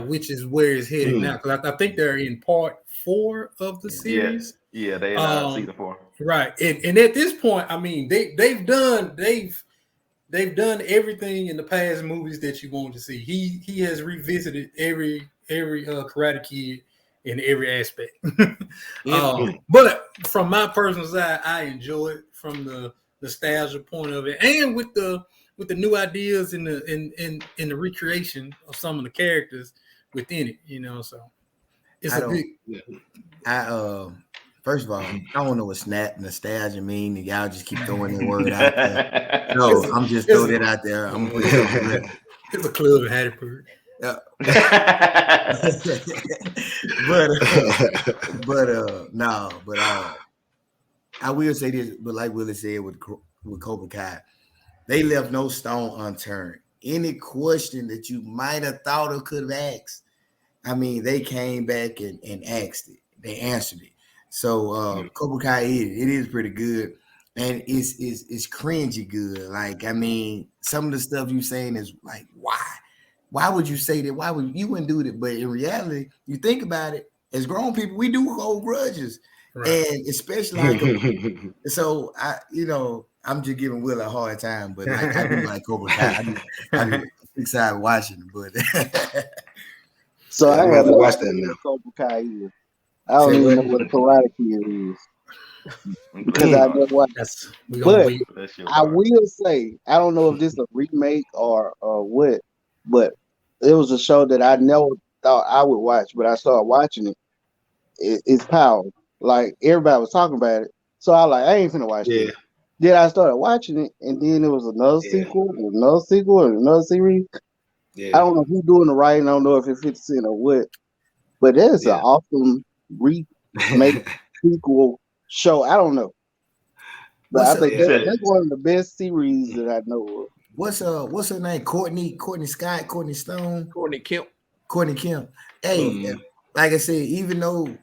S5: Which is where it's headed now. Because I think they're in part 4 of the series.
S6: Yeah, they in season 4.
S5: Right. And at this point, I mean, they've done everything in the past movies that you want to see. He has revisited every Karate Kid in every aspect. But from my personal side, I enjoy it from the nostalgia point of it, and with the new ideas in the recreation of some of the characters within it, you know. So it's
S1: First of all, I don't know what nostalgia mean. Y'all just keep throwing that word out there. No, I'm just throwing it out there. I'm put it
S5: it's a club in Hattiesburg.
S1: Yeah. but I will say this, but like Willie said with Cobra Kai, they left no stone unturned. Any question that you might have thought or could have asked, I mean, they came back and asked it. They answered it. So Cobra Kai it is pretty good, and it's cringy good. Like, I mean, some of the stuff you saying is like, why would you say that? Why would you wouldn't do that? But in reality, you think about it, as grown people, we do hold grudges, and especially like so I'm just giving Will a hard time, but like I do like Cobra Kai. I do excited watching it, but
S2: so I
S3: have
S2: haven't
S3: to watch
S2: watched
S3: that now.
S2: Cobra Kai either. I don't even know what a Karate Kid is. because I never watched.
S5: That's we gonna
S2: But
S5: wait.
S6: Bless your
S2: I
S6: heart.
S2: will say, I don't know if this is a remake or what, but it was a show that I never thought I would watch, but I started watching it. It's Power. Like everybody was talking about it, so I like I ain't finna watch
S3: Yeah,
S2: this. Then I started watching it, and then there was another
S3: yeah,
S2: sequel, and another sequel, and another series. I
S3: yeah,
S2: don't know who's doing the writing. I don't know if it's 50 Cent or what, but that's an
S3: yeah.
S2: awesome remake sequel show. I don't know, but
S1: What's
S2: I
S1: up?
S2: think
S6: You
S3: Yeah.
S6: said
S2: that's one of the best series that I know of.
S1: What's her name? Courtney Scott, Courtney Stone,
S4: Courtney Kemp.
S1: Courtney Kemp. Hey,
S3: Mhm.
S1: like I said, even though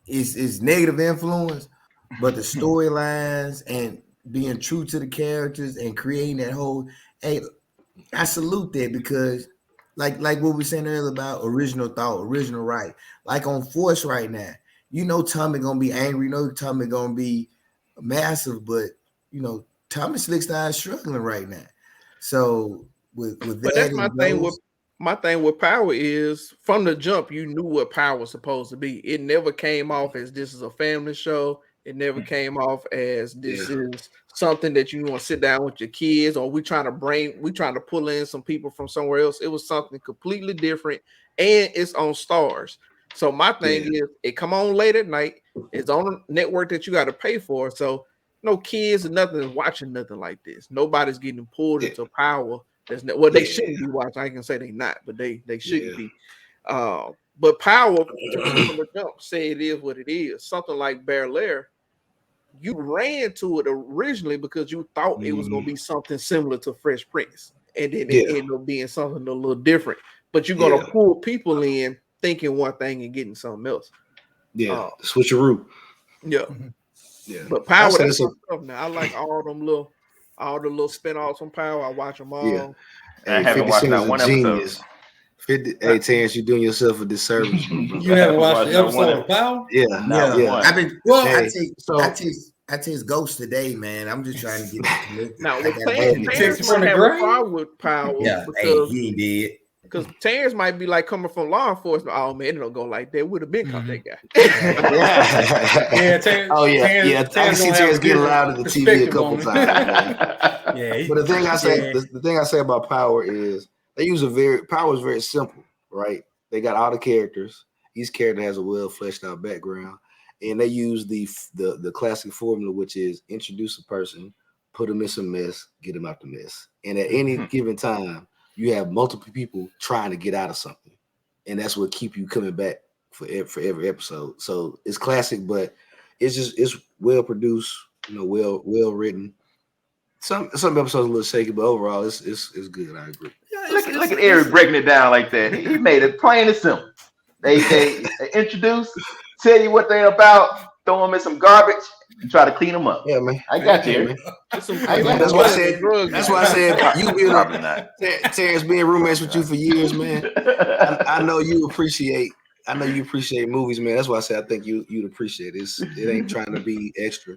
S1: it's negative influence, but the storylines and being true to the characters and creating that whole, hey, I salute that because like what we were saying earlier about original thought, original right. Like on Force right now, you know Tommy gonna be angry, you know Tommy gonna be massive, but you know Tommy Slickstyle is struggling right now. So with
S4: But
S1: that
S4: that's
S1: and those,
S4: my thing with Power is from the jump you knew what Power was supposed to be. It never came off as this is a family show. It never came off as this
S3: Yeah,
S4: is something that you want to sit down with your kids or we trying to pull in some people from somewhere else. It was something completely different and it's on Stars. So my thing
S3: yeah,
S4: is it come on late at night. It's on a network that you got to pay for. So no kids and nothing is watching nothing like this. Nobody's getting pulled
S3: yeah,
S4: into Power. Well, they
S3: yeah,
S4: shouldn't be watching. I can say they not, but they shouldn't
S3: yeah,
S4: be. But Power to me from the jump say it is what it is. Something like Bear Lair, you ran to it originally because you thought it was going
S3: mhm.
S4: to be something similar to Fresh Prince, and then it
S3: Yeah,
S4: ended up being something a little different. But you're going
S3: yeah,
S4: to pull people in thinking one thing and getting something else.
S3: yeah.
S4: Uh,
S3: Switcheroo.
S4: yeah.
S3: Yeah,
S4: But
S3: I
S4: Power,
S3: said
S4: that's
S3: it's a
S4: my stuff now. I like all the little spinoffs from Power. I watch them
S3: yeah.
S4: all.
S6: I
S3: Hey,
S6: haven't
S3: 50
S6: watched
S3: Cent is
S6: not
S3: a
S6: one episode.
S3: genius. 50, hey, Terrence, you're doing yourself a disservice, my brother.
S5: You
S6: I
S5: haven't
S6: haven't
S5: watched
S6: watched
S5: the
S6: not one.
S5: episode of Power?
S3: Yeah,
S6: Not
S1: yeah,
S3: yeah.
S1: I've
S6: one.
S1: been well.
S3: Hey,
S1: I
S3: so
S1: taste Ghost today, man. I'm just trying to get it connected.
S4: Now,
S1: I
S4: with
S1: gotta
S3: hey,
S1: get it
S4: Terrence
S5: Texas
S1: to.
S5: from
S4: might
S5: the
S4: have a
S5: grave?
S4: problem with Power
S1: Yeah, hey,
S4: because
S1: he ain't dead.
S4: Terrence might be like coming from law enforcement. Oh man, it don't go like that. Would have been caught
S5: Mhm.
S4: that guy.
S5: Yeah, Terrence,
S3: oh yeah,
S5: Terrence,
S3: yeah. I can
S5: Terrence
S3: see
S5: gonna have a
S3: Terrence getting
S5: different
S3: loud at the TV a
S5: perspective
S3: couple
S5: on it.
S3: times, man.
S5: Yeah,
S3: But the thing I say,
S5: yeah.
S3: the thing I say about Power is they use Power is very simple, right? They got all the characters. Each character has a well fleshed out background, and they use the classic formula, which is introduce a person, put them in some mess, get them out the mess, and at any given time, you have multiple people trying to get out of something, and that's what keep you coming back for every episode. So it's classic, but it's well produced, well written. Some episodes a little shaky, but overall it's good. I agree.
S5: Yeah,
S6: Look at Eric breaking it down like that. He made it plain and simple. They introduce, tell you what they're about, throw them in some garbage, and try to clean them up.
S3: Yeah, man.
S6: I got
S3: Yeah,
S6: you,
S3: man.
S6: Eric.
S4: It's some
S6: I got
S3: That's
S6: you.
S3: why I
S4: drugs
S3: said.
S4: and drugs.
S3: That's why I said you being
S6: Probably not.
S3: Terrence being roommates with you for years, man. I know you appreciate. I know you appreciate movies, man. That's why I said I think you'd appreciate it. It ain't trying to be extra.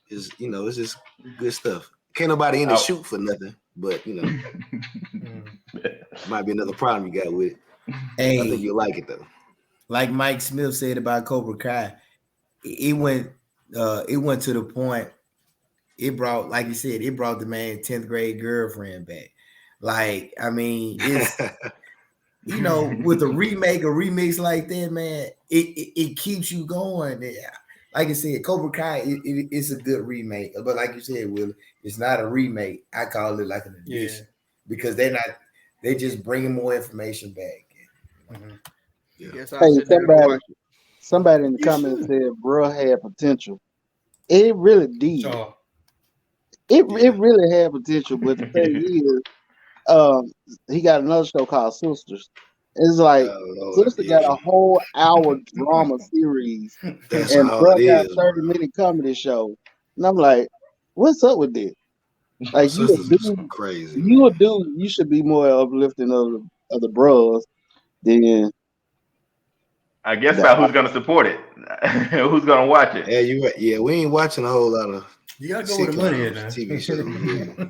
S3: It's just good stuff. Can't nobody in it
S6: Out.
S3: shoot for nothing, but might be another problem you got with it. I think
S1: Hey,
S3: you'll like it though.
S1: like Mike Smith said about Cobra Kai, it went to the point. It brought, like you said, it brought the man 10th grade girlfriend back. Like, I mean, it's with a remake or remix like that, man, it keeps you going. Yeah. Like I said, Cobra Kai, it's a good remake. But like you said, Will, it's not a remake. I call it like an addition because they just bringing more information back.
S5: Mhm.
S3: Yeah.
S4: Yes, I
S2: Hey,
S4: sit down and watch it.
S2: somebody in the
S1: You
S2: comments
S1: should.
S2: said, "Bro had potential." It really did.
S5: So,
S2: It
S3: Yeah.
S2: really had potential, but the thing is, he got another show called Sisters. It's like
S3: Oh Lord,
S2: Sister got
S3: yeah.
S2: a whole hour drama series,
S3: That's
S2: and
S3: all
S2: bro
S3: it
S2: got
S3: is,
S2: 30-minute comedy show. And I'm like, what's up with this?
S3: bro.
S2: Like
S3: Sisters is crazy,
S2: you a
S3: man.
S2: dude, you should be more uplifting of the bros than
S6: I guess
S2: the
S6: about who's gonna support it, who's gonna watch it.
S3: Yeah, you right. Yeah, we ain't watching a whole lot of
S5: you gotta go where the money is
S3: sitcoms,
S5: now.
S3: TV shows. Yeah,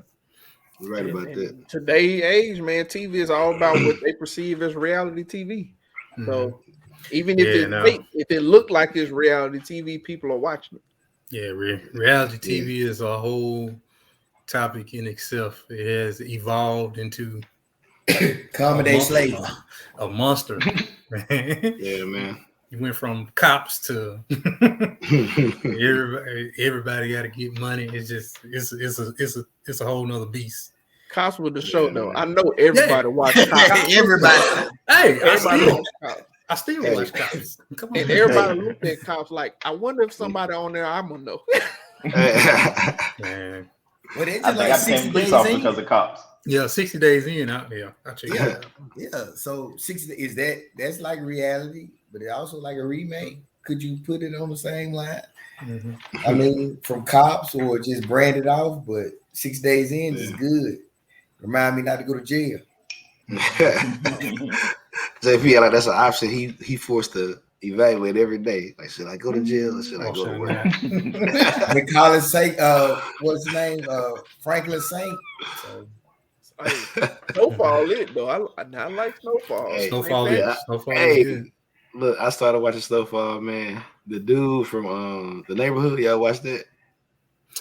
S3: you're right about that.
S4: And today's age, man, TV is all about what they perceive as reality TV.
S5: Mhm.
S4: So even if
S5: Yeah,
S4: it's
S5: no.
S4: fake, if it looked like it's reality TV, people are watching it.
S5: Yeah, reality TV is a whole topic in itself. It has evolved into
S1: Comedy slave.
S5: a monster.
S3: Yeah, man.
S5: You went from cops to everybody got to get money. It's just it's a whole nother beast.
S4: Cops with the show though. I know everybody watch Cops.
S1: Everybody.
S5: Hey,
S4: Everybody watch Cops.
S5: I still watch Cops. Come on,
S4: And everybody looked at Cops like, I wonder if somebody on there I'm gonna know.
S5: man.
S1: Well, they
S6: I
S1: just
S6: think I
S1: like 60
S6: became police
S1: days
S6: officer
S1: in.
S6: because of cops.
S5: Yeah, 60 days in. I'll check it out.
S1: Yeah. So 60 is that's like reality, but it also like a remake. Could you put it on the same line?
S5: Mhm.
S1: I mean, from cops or just brand it off, but 6 days in is good. Remind me not to go to jail.
S3: JP, like that's an option. He forced to evaluate every day. Like, should I go to jail or should I go to work?
S1: They call it Saint. What's his name? Franklin Saint. So
S4: Snowfall lit though. I like Snowfall.
S3: Hey,
S5: Snowfall
S3: yeah,
S5: is Snowfall
S3: hey,
S5: is good.
S3: look, I started watching Snowfall, man. The dude from The Neighborhood, y'all watched that?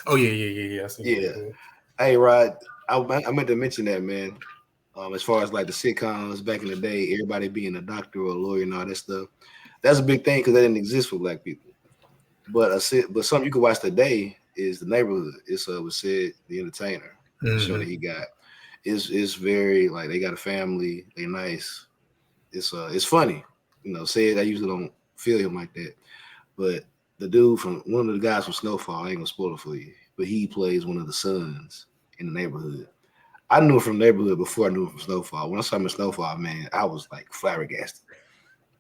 S5: Oh yeah. I see that.
S3: Hey, Rod, I meant to mention that, man. As far as like the sitcoms back in the day, everybody being a doctor or a lawyer and all that stuff, that's a big thing because that didn't exist for Black people. But something you can watch today is The Neighborhood. It's with Sid the Entertainer. The show that he got. It's very like they got a family. They nice. It's funny. You know, Sid, I usually don't feel him like that, but the dude from one of the guys from Snowfall, I ain't gonna spoil it for you, but he plays one of the sons in The Neighborhood. I knew him from Neighborhood before I knew him from Snowfall. When I saw him in Snowfall, man, I was like flabbergasted.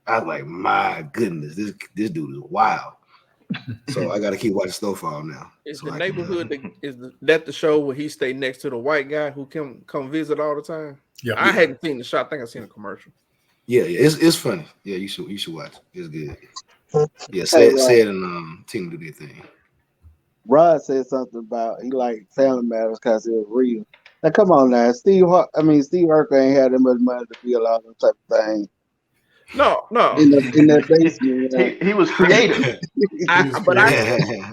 S3: I was like, my goodness, this dude is wild. So I got to keep watching Snowfall now.
S4: Is
S3: so
S4: The Neighborhood that the show where he stay next to the white guy who come visit all the time?
S5: Yeah,
S4: I hadn't seen the show. I think I seen a commercial.
S3: Yeah, it's funny. Yeah, you should watch. It's good. Yeah, Sid and Tina do their thing.
S2: Rod said something about he like Family Matters because it was real. Now come on now, Steve Urkel ain't had that much money to feel all them type of things.
S4: No.
S2: In that basement.
S6: He was creative.
S4: I
S5: He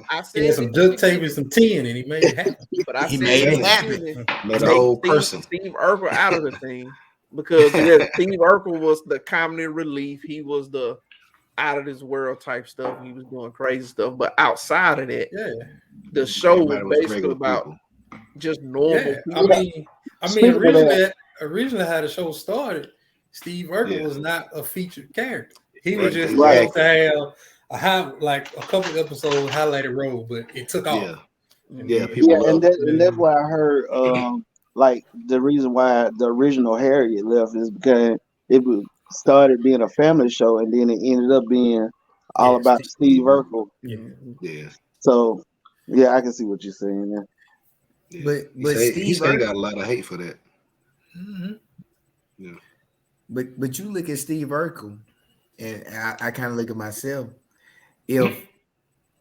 S5: had
S4: said
S5: some duct tape and some tin, and he made it happen.
S4: but I
S1: He
S4: said
S1: made it
S4: at the
S1: happen.
S4: beginning,
S3: Made a whole
S4: take
S3: person.
S4: Steve Urkel out of the thing because Steve Urkel was the comedy relief. He was the out of this world type stuff. He was doing crazy stuff, but outside of that, the show was basically about just normal people.
S5: I mean, originally how the show started, Steve Urkel was not a featured character. He was just supposed to have a couple episodes highlighted role, but it took off.
S2: And that's why I heard like the reason why the original Harriet left is because it started being a family show and then it ended up being all about Steve Urkel.
S3: Yeah.
S2: So yeah, I can see what you're saying there.
S3: Yeah.
S1: But
S3: Steve Urkel got a lot of hate for that.
S5: Mm-hmm.
S3: Yeah.
S1: But you look at Steve Urkel, and I kind of look at myself. If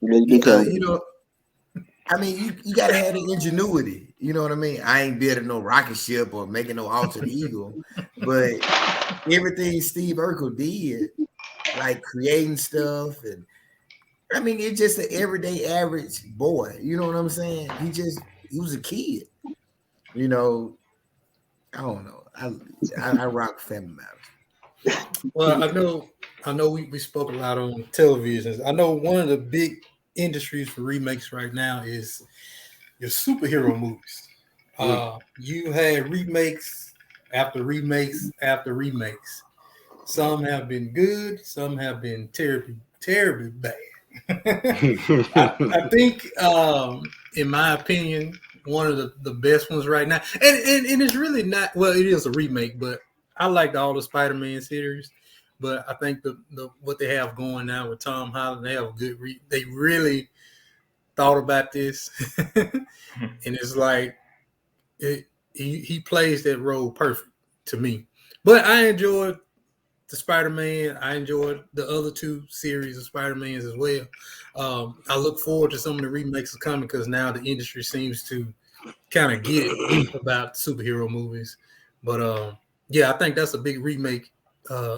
S1: you know, I mean, you gotta have the ingenuity. You know what I mean? I ain't building no rocket ship or making no alter ego, but everything Steve Urkel did, like creating stuff, and I mean, it's just an everyday average boy. You know what I'm saying? He was a kid. You know, I don't know. I rock Family Matters.
S5: Well, I know we spoke a lot on television. I know one of the big industries for remakes right now is your superhero movies. You had remakes after remakes after remakes. Some have been good, some have been terribly, terribly bad. I think, in my opinion, one of the best ones right now, and it's really not. Well, it is a remake, but I liked all the Spider-Man series. But I think the what they have going now with Tom Holland, they have a good. They really thought about this, and it's like he plays that role perfect to me. But I enjoyed the Spider-Man. I enjoyed the other two series of Spider-Mans as well. I look forward to some of the remakes coming because now the industry seems to kind of get it about superhero movies. But yeah, I think that's a big remake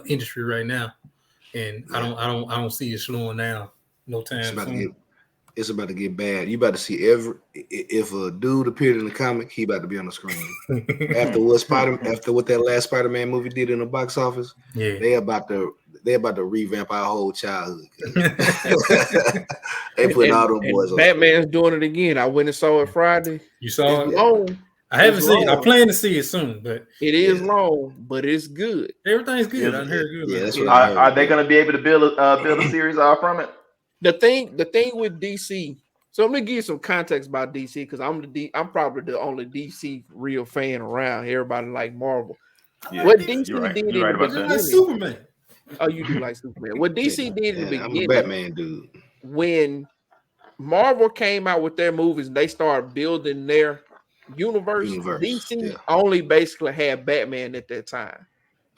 S5: industry right now, and I don't see it slowing down no time soon.
S3: it's about to get bad. You about to see if a dude appeared in the comic, he about to be on the screen. after what that last Spider-Man movie did in the box office,
S5: Yeah.
S3: they about to revamp our whole childhood. They putting all them boys on.
S4: Batman's doing it again. I went and saw it Friday.
S5: You saw
S4: It's
S5: it?
S4: long.
S5: I haven't seen it. I plan to see it soon, but
S4: it is long, but it's good.
S5: Everything's good. I heard good.
S3: Yeah, that's what I heard.
S6: Are they going to be able to build a series out from it?
S4: The thing with DC. So let me give you some context about DC because I'm probably the only DC real fan around. Everybody like Marvel.
S6: Yeah,
S4: what DC
S6: right.
S4: did
S6: You're right about
S5: that. Like Superman.
S4: Oh, you do like Superman. What DC did in the beginning,
S3: I'm a Batman dude.
S4: When Marvel came out with their movies and they started building their universe. DC only basically had Batman at that time.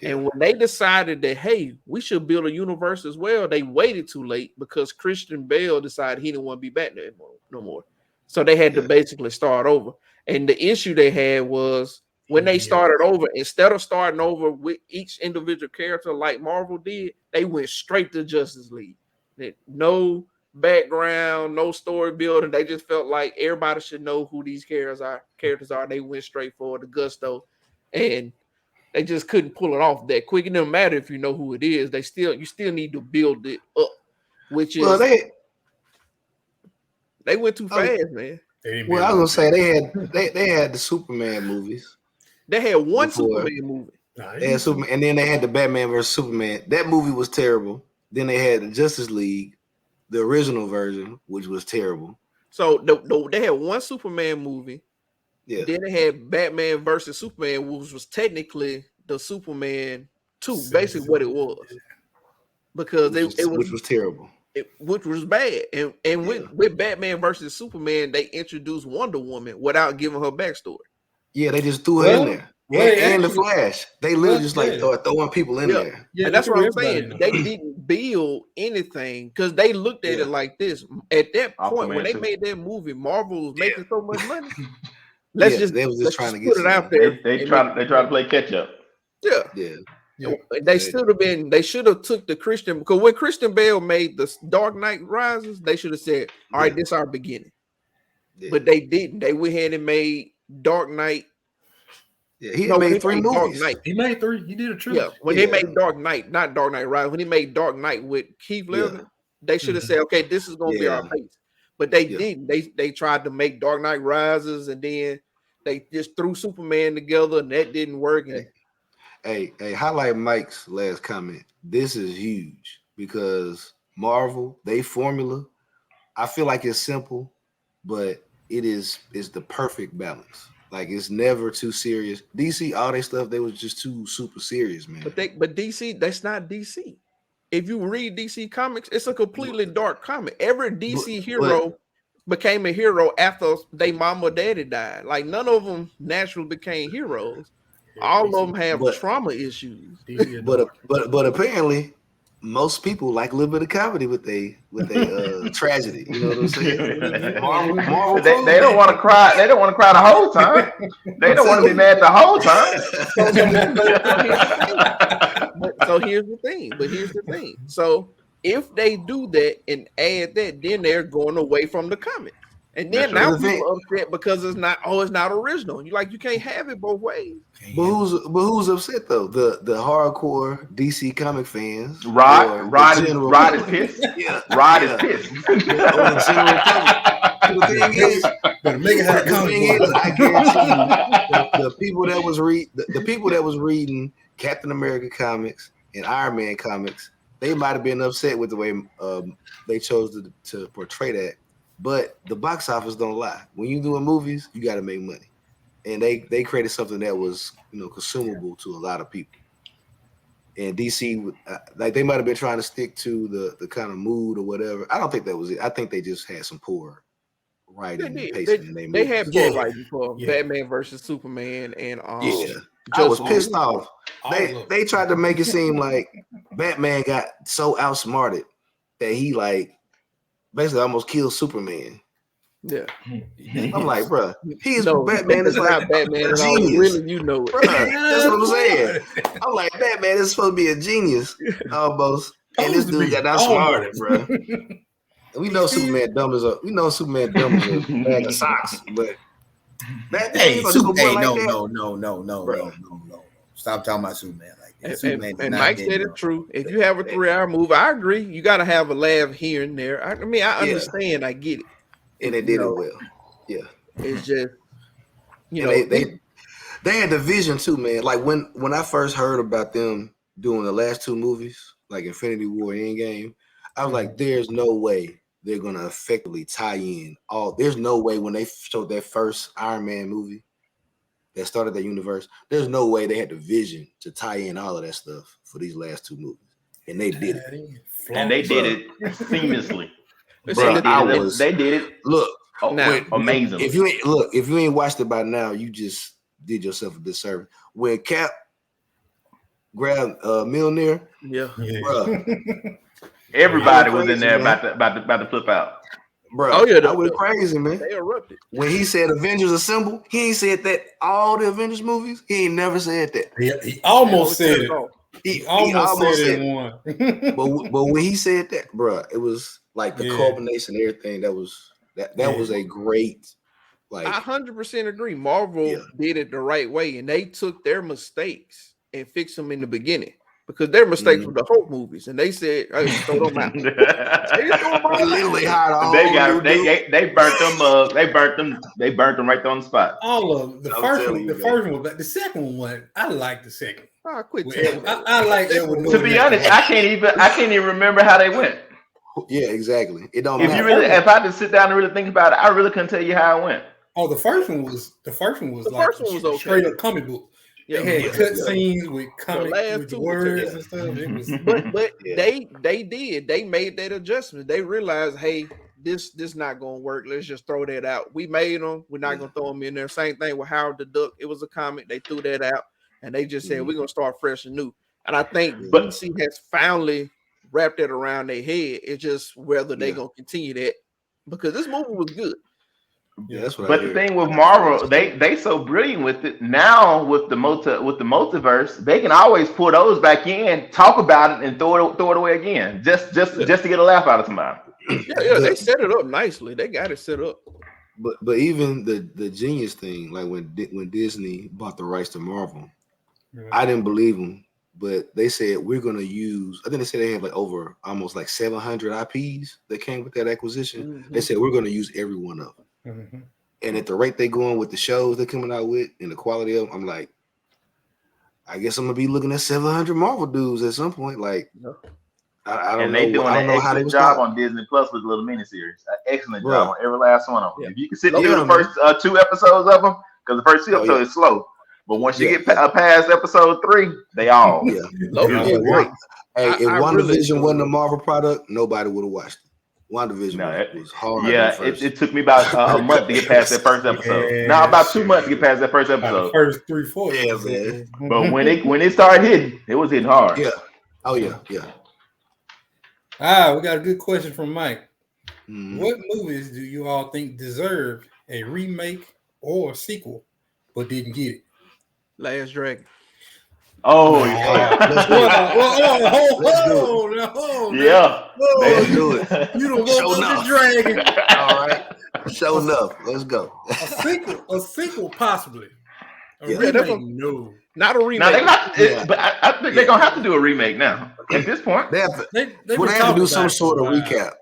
S4: And when they decided that, hey, we should build a universe as well, they waited too late because Christian Bale decided he didn't want to be Batman no more. So they had to basically start over. And the issue they had was when they started over, instead of starting over with each individual character like Marvel did, they went straight to Justice League. No background, no story building. They just felt like everybody should know who these characters are. They went straight for the gusto, and they just couldn't pull it off that quick. It doesn't matter if you know who it is. You still need to build it up, which is they went too fast, man.
S3: Well, I was gonna say they had the Superman movies.
S4: They had one Superman movie.
S3: They had Superman, and then they had the Batman versus Superman. That movie was terrible. Then they had the Justice League, the original version, which was terrible.
S4: So they had one Superman movie. Yeah. Then they had Batman versus Superman, which was technically the Superman 2, basically what it was. Because which
S3: was terrible.
S4: Which was bad. And with Batman versus Superman, they introduced Wonder Woman without giving her backstory.
S3: Yeah, they just threw her in there. And the Flash. They literally just started throwing people in there.
S4: Yeah, and that's what I'm saying. They didn't build anything because they looked at it like this. At that point, when they made that movie, Marvel was making so much money. Let's just trying to get it out there.
S6: They try to play catch up.
S4: Yeah. They should have took the Christian, because when Christian Bale made the Dark Knight Rises, they should have said, all right, this is our beginning. But they didn't. They went ahead and made Dark Knight.
S3: Yeah, he made 3 movies.
S5: He made 3. He did a trilogy.
S4: Yeah, when they made Dark Knight, not Dark Knight Rises, when he made Dark Knight with Keith Ledger, they should have said, okay, this is going to be our pace. But they didn't. They tried to make Dark Knight Rises, and then they just threw Superman together, and that didn't work.
S3: Hey, highlight Mike's last comment. This is huge because Marvel, they formula, I feel like it's simple, but it's the perfect balance. Like, it's never too serious. DC, all their stuff, they was just too super serious, man.
S4: But DC, that's not DC. If you read DC comics, it's a completely dark comic. Every DC hero became a hero after their mama or daddy died. Like, none of them naturally became heroes. All of them have trauma issues.
S3: But apparently, most people like a little bit of comedy with they tragedy. You know what I'm saying? Marvel
S6: they don't want to cry. They don't want to cry the whole time. They don't want to be mad the whole time.
S4: So here's the thing. So if they do that and add that, then they're going away from the comic. And then now people upset because it's not original. You can't have it both ways.
S3: But who's upset though? The hardcore DC comic fans.
S6: Rod is pissed. Yeah. Rod is pissed.
S3: The thing is, I guarantee you, the people that was reading Captain America comics and Iron Man comics, they might have been upset with the way they chose to portray that. But the box office don't lie. When you doing movies, you got to make money, and they created something that was consumable to a lot of people. And DC, like, they might have been trying to stick to the kind of mood or whatever. I don't think that was it. I think they just had some poor writing and pacing in their movies.
S4: They had poor writing for Batman versus Superman and
S3: I was pissed off. They tried to make it seem like Batman got so outsmarted that he basically almost killed Superman.
S4: Yeah,
S3: I'm like, bro, Batman is like
S4: Batman
S3: a genius.
S4: Really, you know it.
S3: Bruh, that's what I'm saying. I'm like, Batman is supposed to be a genius almost, and this dude got outsmarted, bro. We know Superman dumb as a bag of socks, but back then,
S1: Hey,
S3: just go boy like
S1: no,
S3: that.
S1: no. Stop talking about Superman like that. Superman is
S4: And
S1: not
S4: Mike
S1: that
S4: said
S1: dumb.
S4: it's true. If you have a 3-hour movie, I agree. You got to have a laugh here and there. I mean, I understand. I get it.
S3: And they did it well. Yeah.
S4: It's just, you
S3: and
S4: know,
S3: they had the vision too, man. Like when I first heard about them doing the last two movies, like Infinity War and Endgame, I was like, there's no way they're gonna effectively tie in all. There's no way when they showed that first Iron Man movie that started that universe, there's no way they had the vision to tie in all of that stuff for these last two movies. And they did it.
S6: And they did it seamlessly.
S3: Bro,
S6: they did it.
S3: Look,
S6: amazing.
S3: If you ain't watched it by now, you just did yourself a disservice. When Cap grabbed Mjolnir, bro,
S6: everybody was in there about to flip out.
S3: Bro, I went crazy, man.
S4: They erupted.
S3: When he said Avengers Assemble, he ain't said that all the Avengers movies. He ain't never said that.
S5: He almost said it.
S3: He
S5: almost said it in one.
S3: but when he said that, bro, it was like the culmination of everything. That was a great. Like,
S4: I 100% agree. Marvel did it the right way, and they took their mistakes and fixed them in the beginning. Because their mistakes were the Hulk movies, and they said, "Hey, throw them out." They
S3: literally hired all.
S6: They burnt them up. They burnt them right there on the spot.
S5: All of them. The first one, but the second one, I like the second.
S4: I quit.
S5: I like that one.
S6: To be honest, I can't even remember how they went.
S3: Yeah, exactly. It don't
S6: if
S3: matter.
S6: If I just sit down and really think about it, I really couldn't tell you how it went.
S5: Oh, the first one was okay. Straight up comic book.
S4: Yeah,
S5: they had cut scenes with comic with words and stuff. It was,
S4: but they made that adjustment. They realized, hey, this not gonna work. Let's just throw that out. We made them. We're not gonna throw them in there. Same thing with Howard the Duck. It was a comic. They threw that out, and they just said we're gonna start fresh and new. And I think DC has finally wrapped that around their head. It's just whether they gonna continue that, because this movie was good.
S3: Yeah, that's what.
S6: But the thing with Marvel, they so brilliant with it now with the multiverse, they can always pull those back in, talk about it, and throw it away again, just to get a laugh out of somebody.
S4: Yeah, they set it up nicely. They got it set up.
S3: But even the genius thing, like when Disney bought the rights to Marvel, I didn't believe them. But they said we're gonna use. I think they said they have like over almost like 700 IPs that came with that acquisition. They said we're gonna use every one of them. And at the rate they going with the shows they're coming out with and the quality of them, I'm like, I guess I'm gonna be looking at 700 Marvel dudes at some point. Like, I don't know.
S6: They doing an excellent job on Disney Plus with little miniseries. An excellent job on every last one of them. If you can sit through the first 2 episodes of them, because the first 2 episodes is slow, but once you get past episode 3, they all
S3: great. Hey, if WandaVision wasn't a Marvel product, nobody would have watched it. WandaVision was hard.
S6: Yeah, it took me about a month to get past that first episode. Now about 2 months to get past that first episode.
S5: The first 3-4.
S3: Yeah, man.
S6: But when it started hitting, it was hitting hard.
S3: Yeah. Oh yeah.
S5: We got a good question from Mike. What movies do you all think deserve a remake or a sequel, but didn't get it?
S4: Last Dragon.
S6: Oh yeah.
S3: Let's do it.
S5: You don't want the dragon.
S3: All right. Show enough. Let's go.
S5: A sequel possibly. No.
S4: Not a remake.
S6: Now they're not, but I think they're gonna have to do a remake now. At this point,
S3: they have to do some sort of recap.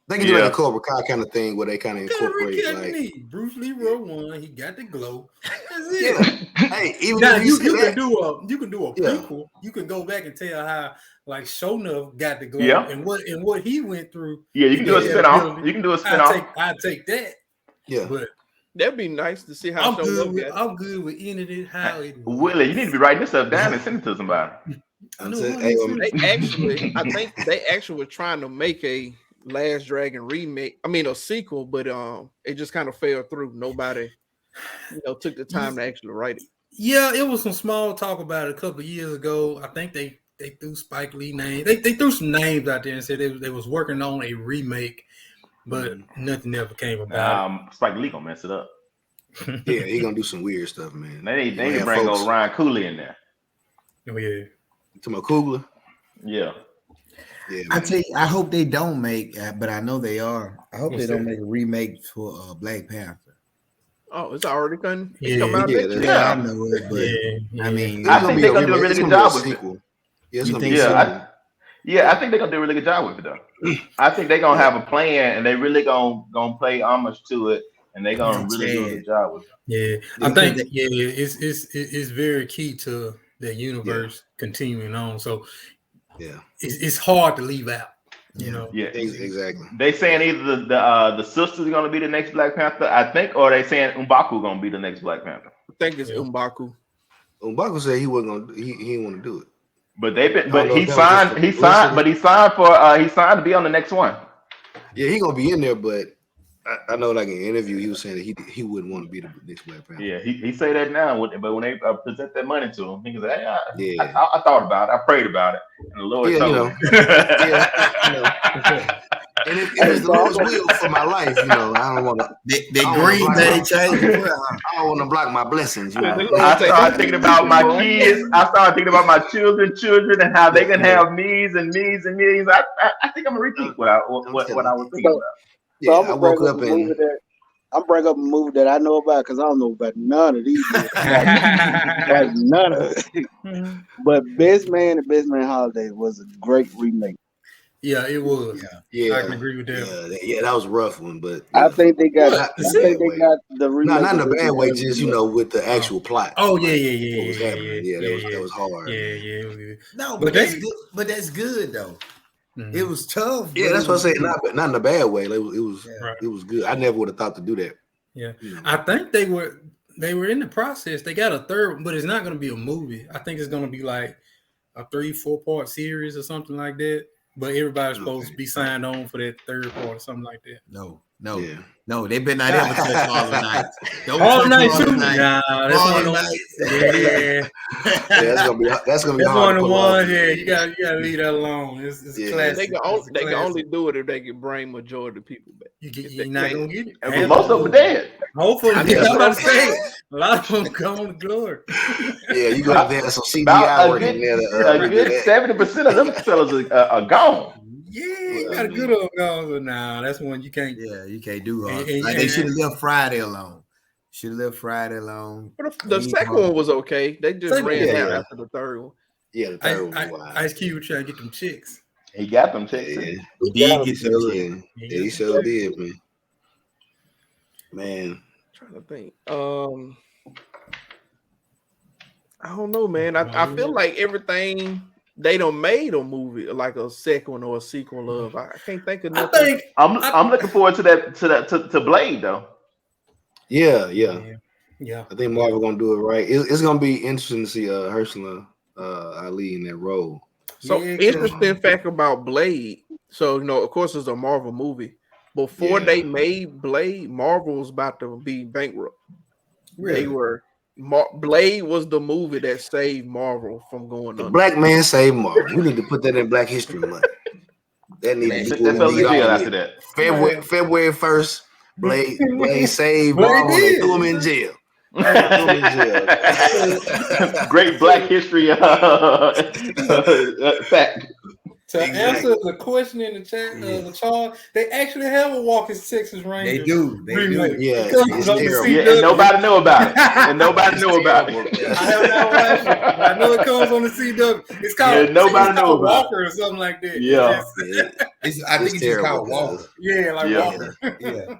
S3: They can do like a Cobra Kai kind of thing where they kind of incorporate like
S5: Bruce Lee wrote one. He got the glow. That's it.
S3: Yeah. Hey, even
S5: now,
S3: if
S5: you can do a prequel. You can go back and tell how like Shonuff got the glow and what he went through.
S6: Yeah, you can do a spinoff. You can do a spinoff.
S5: I take that.
S3: Yeah,
S5: but
S4: that'd be nice to see how
S5: I'm good with ending it. How it
S6: Willie, you need to be writing this stuff down and send it to somebody.
S4: I think they actually were trying to make a Last Dragon remake. I mean a sequel, but it just kind of fell through. Nobody, took the time to actually write it.
S5: Yeah, it was some small talk about it a couple of years ago. I think they threw Spike Lee names. They threw some names out there and said they was working on a remake, but nothing ever came about.
S6: Spike Lee gonna mess it up.
S3: Yeah, he gonna do some weird stuff, man.
S6: They need to bring old Ryan Coogler in there.
S5: Oh yeah.
S3: You talking about Coogler?
S6: Yeah.
S3: Yeah,
S1: I
S3: man.
S1: tell you, I hope they don't make, but I know they are. I hope
S5: What's
S1: they don't
S5: that?
S1: make a remake for Black Panther.
S4: Oh, it's already coming. It
S5: Yeah,
S4: come out
S3: yeah,
S4: next year.
S1: Yeah, I
S6: Yeah.
S1: know it, but
S5: Yeah,
S1: I mean,
S3: It's
S6: I
S3: gonna
S6: think
S3: be
S6: they're
S3: a
S6: gonna do a
S3: remake.
S6: really
S3: It's
S6: good
S3: gonna be a
S6: job with it.
S3: sequel. Yeah, it's
S1: You
S3: gonna be
S1: think
S3: a
S1: so?
S3: sequel.
S6: I think they're gonna do a really good job with it though. I think they're gonna
S3: Yeah.
S6: have a plan and they really gonna pay homage to it and they're gonna
S1: Man,
S6: really do a
S1: Chad,
S6: good job with it.
S5: yeah. I
S3: Yeah.
S5: think it's very key to the universe continuing on. So
S3: Yeah.
S5: it's hard to leave out. You
S1: Yeah.
S5: know.
S6: Yeah.
S3: Exactly.
S6: They saying either the sisters are gonna be the next Black Panther, I think, or they saying M'Baku gonna be the next Black Panther.
S4: I think it's
S5: Yeah.
S4: M'Baku.
S3: M'Baku said he wasn't gonna. He didn't want to do it.
S6: But they've been
S3: I don't
S6: but
S3: know if that was just for publicity.
S6: he signed for he signed to be on the next one.
S3: Yeah, he gonna be in there, but I know, like in an interview, he was saying that he wouldn't want to be the next Black Panther.
S6: Yeah, he say that now, but when they present that money to him, he can say, hey,
S3: Yeah.
S6: I thought about it, I prayed about it, and the Lord
S3: Yeah,
S6: told
S3: you know.
S6: me.
S3: Yeah, you know. And if it's the Lord's will for my life, I don't want to.
S1: they green they changed the prayer.
S3: I don't want to block my blessings.
S6: I started thinking about my kids. I started thinking about my children, and how they can have needs and needs and needs. I think I'm gonna repeat what I was thinking about.
S3: Yeah,
S2: So I'm
S3: I
S2: gonna bring
S3: woke
S2: up
S3: up
S2: a movie
S3: and
S2: that I'm bring up a movie that I know about because I don't know about none of these. Like none of it. But Best Man and Best Man Holiday was a great remake.
S5: Yeah, it was.
S3: yeah,
S5: I can agree with that.
S3: yeah, that was a rough one, but
S2: I think they got.
S3: Not
S2: I
S3: in a
S2: think
S3: bad
S2: they
S3: way.
S2: got the remake.
S3: Not in a
S2: of
S3: bad way,
S2: Best Man
S3: just
S2: remake.
S3: with the actual plot.
S5: Oh
S3: What was
S5: yeah.
S3: happening? Yeah, that was hard.
S5: Yeah, it was good.
S1: No,
S5: But
S1: but
S5: they-
S1: that's good. But that's good though.
S5: Mhm.
S1: It was tough.
S3: Yeah,
S1: but
S3: that's
S1: it
S3: what I
S1: was
S3: say.
S1: good.
S3: Not in a bad way. Like, it was
S5: Right.
S3: it was good. I never would have thought to do that.
S5: Yeah.
S3: You know.
S5: I think they were in the process. They got a third, but it's not going to be a movie. I think it's going to be like a 3-4 part series or something like that. But everybody's supposed to be signed on for that third part or something like that.
S1: No,
S3: Yeah.
S1: no, they better not ever touch all the nights. Don't
S5: All
S1: touch
S5: night
S1: all the
S5: too.
S1: nights.
S5: Nah, that's
S1: All
S5: one
S1: the
S5: of
S1: nights.
S5: yeah.
S3: That's gonna be
S5: That's
S3: hard
S5: one
S3: to
S5: of the
S3: pull off.
S5: ones. Yeah, you got to leave that alone. It's
S3: Yeah.
S5: classic.
S4: They can only do it if they can bring majority of people back.
S5: You're not gonna get it.
S6: But most of them are dead.
S5: Hopefully,
S3: I
S5: I'm
S3: mean,
S5: about to say a lot of them come to glory.
S3: Yeah, you gonna have to have some CGI
S6: About
S3: work in there to
S6: a
S3: do
S6: good
S3: that.
S6: 70% of them fellas are gone.
S5: Yeah, you got a good old guns, but nah, that's one you can't.
S1: Yeah, you can't do
S5: And-
S1: hard.
S5: and-
S1: Like they
S5: and-
S1: should have left Friday alone. Should have left Friday alone.
S4: But the second one was okay. They just
S5: Second
S4: ran
S3: one,
S4: out
S3: yeah.
S4: after the third one.
S3: Yeah, the third one. Wow.
S5: Ice Cube trying to get them chicks.
S6: He got them checks.
S3: Yeah,
S6: in.
S1: He
S3: he
S1: did get
S3: sure
S1: some shit.
S3: did. Yeah, he sure did, man. Man,
S4: Trying to think. I don't know, man. I feel like everything they done made a movie like a second or a sequel of. I can't think of
S5: I
S4: nothing.
S5: think
S6: I'm looking forward to to Blade though.
S3: yeah.
S5: yeah.
S3: I think Marvel gonna do it right. It's gonna be interesting to see Ursula Ali in that role.
S4: So
S5: Yeah,
S4: interesting fact about Blade. So of course, it's a Marvel movie. Before
S3: Yeah.
S4: they made Blade, Marvel was about to be bankrupt.
S1: Really?
S4: They were. Blade was the movie that saved Marvel from going
S3: The
S4: under.
S3: Black Man Saved Marvel. We need to put that in Black History Month. That needs to be
S6: That fell in
S3: lead
S6: jail
S3: all
S6: after
S3: year.
S6: that.
S3: February 1st, Blade saved
S5: Blade
S3: Marvel and
S5: did.
S3: threw him in jail.
S6: Great Black history fact.
S5: To
S3: Exactly.
S5: answer the question in the chat, the chart, they actually have a Walking Texas Ranger.
S1: They do. They
S5: remake.
S1: do.
S3: Yeah,
S5: It comes
S3: it's
S5: on the
S3: terrible.
S6: Yeah,
S5: CW.
S6: and nobody knew about it. And nobody knew about it.
S5: I have not watched it, but I know it comes on the CW. It's called,
S6: Yeah, nobody
S5: it's called
S6: knew about
S5: Walker or something like that.
S6: Yeah.
S1: I think it's just called
S3: terrible.
S1: Walker.
S5: Yeah, like
S6: Yeah.
S5: Walker.
S1: Yeah.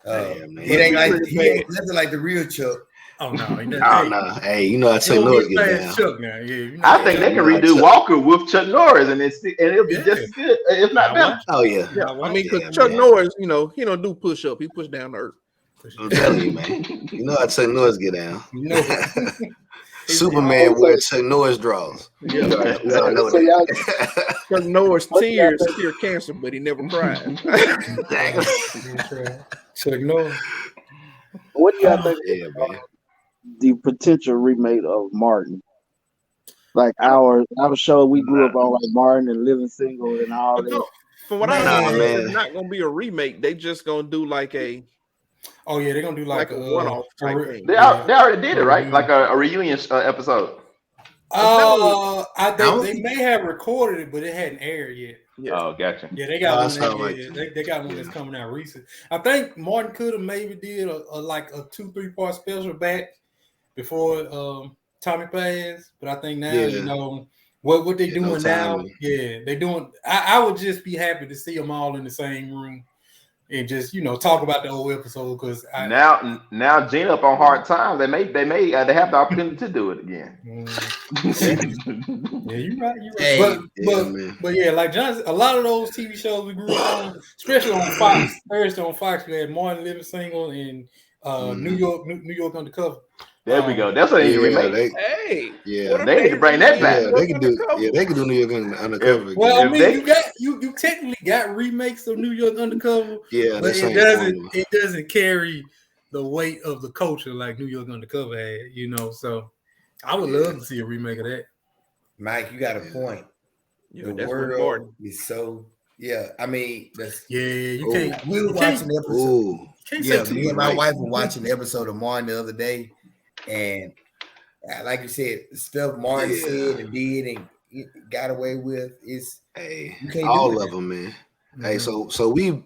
S3: Damn, man.
S1: It ain't like he ain't nothing like the real Chuck.
S5: Oh no, he doesn't.
S3: Oh no, hey, I Chuck Norris get down.
S5: Chuck now. Yeah,
S6: I think they can redo Walker with Chuck Norris, and it'll be
S5: Yeah.
S6: just as good, if not better.
S3: Oh yeah,
S4: Yeah, I mean, because
S3: Yeah,
S4: Chuck
S3: man.
S4: Norris, he don't do push up. He push down the earth.
S3: I'm telling you, man. How Chuck Norris get down.
S5: You know,
S3: Superman wears Chuck Norris draws. We all know
S2: So
S3: that.
S2: y'all,
S4: Chuck Norris
S2: What
S4: tears
S2: y'all
S4: cure cancer, but he never cried.
S3: Exactly.
S5: Chuck Norris.
S2: what do y'all think
S3: Yeah, man.
S2: the potential remake of Martin? Like our show we grew up on, like Martin and Living Single and all
S4: But
S2: that.
S4: no, from what I
S3: Nah,
S4: understand,
S3: man.
S4: it's not gonna be a remake. They just gonna do like a
S5: Oh yeah, they're gonna do like
S4: a one-off type thing.
S6: They already did it, right? Like a reunion episode.
S5: They may have recorded it, but it hadn't aired yet.
S4: Yeah.
S6: Oh, gotcha.
S5: Yeah, they got
S3: they
S5: got one that's coming out recent. I think Martin could have maybe did a 2-3 part special back before Tommy passed, but I think now what they doing now. Yeah, they doing. I would just be happy to see them all in the same room and just talk about the old episode because
S6: now Gina up on hard times. They have the opportunity to do it again.
S5: Yeah, you're right. But yeah, like John, a lot of those TV shows we grew up on, especially on Fox, Thursday on Fox, we had Martin Living Single and New York Undercover.
S6: There we go. That's what they need to remake.
S3: They
S6: need to bring that back.
S3: Yeah, they can do. Yeah, they can do New York Undercover.
S5: Well, I mean, you technically got remakes of New York Undercover.
S3: Yeah,
S5: but it doesn't carry the weight of the culture like New York Undercover had. So I would love to see a remake of that.
S1: Mike, you got a point.
S4: Yeah,
S1: the
S4: that's
S1: world is so. Yeah, I mean,
S5: you can't.
S1: We were watching the episode.
S5: Can't
S1: me and my wife were watching the episode of Martin the other day, and like you said, stuff Martin said and did and got away with is
S3: you can't all of them, man. Mm-hmm. Hey, so me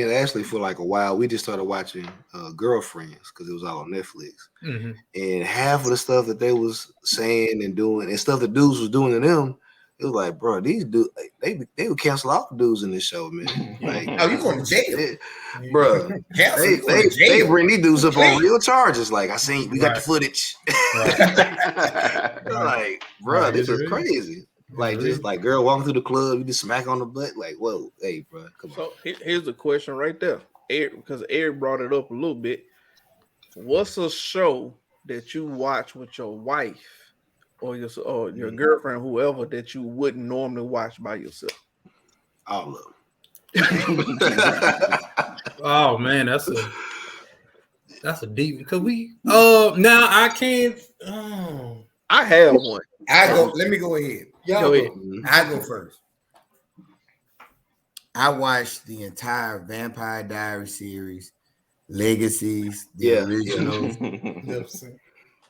S3: and Ashley for like a while, we just started watching Girlfriends because it was all on Netflix, and half of the stuff that they was saying and doing and stuff the dudes was doing to them. It was like, bro, these dudes, they would cancel out the dudes in this show, man. Like,
S1: oh, you going to jail,
S3: bro? They bring these dudes up on real charges. Like, I seen, we got the footage. Like, bro, this is crazy. Like, just like girl walking through the club, you just smack on the butt. Like, whoa, hey, bro, come on.
S4: So here's the question right there, because Eric brought it up a little bit. What's a show that you watch with your wife? Or your girlfriend, whoever, that you wouldn't normally watch by yourself?
S3: All of them.
S5: Oh man, that's a deep because we now I can't.
S4: I have one.
S1: Let me go ahead.
S4: Go ahead.
S1: I go first. I watched the entire Vampire Diaries series, Legacies, the originals.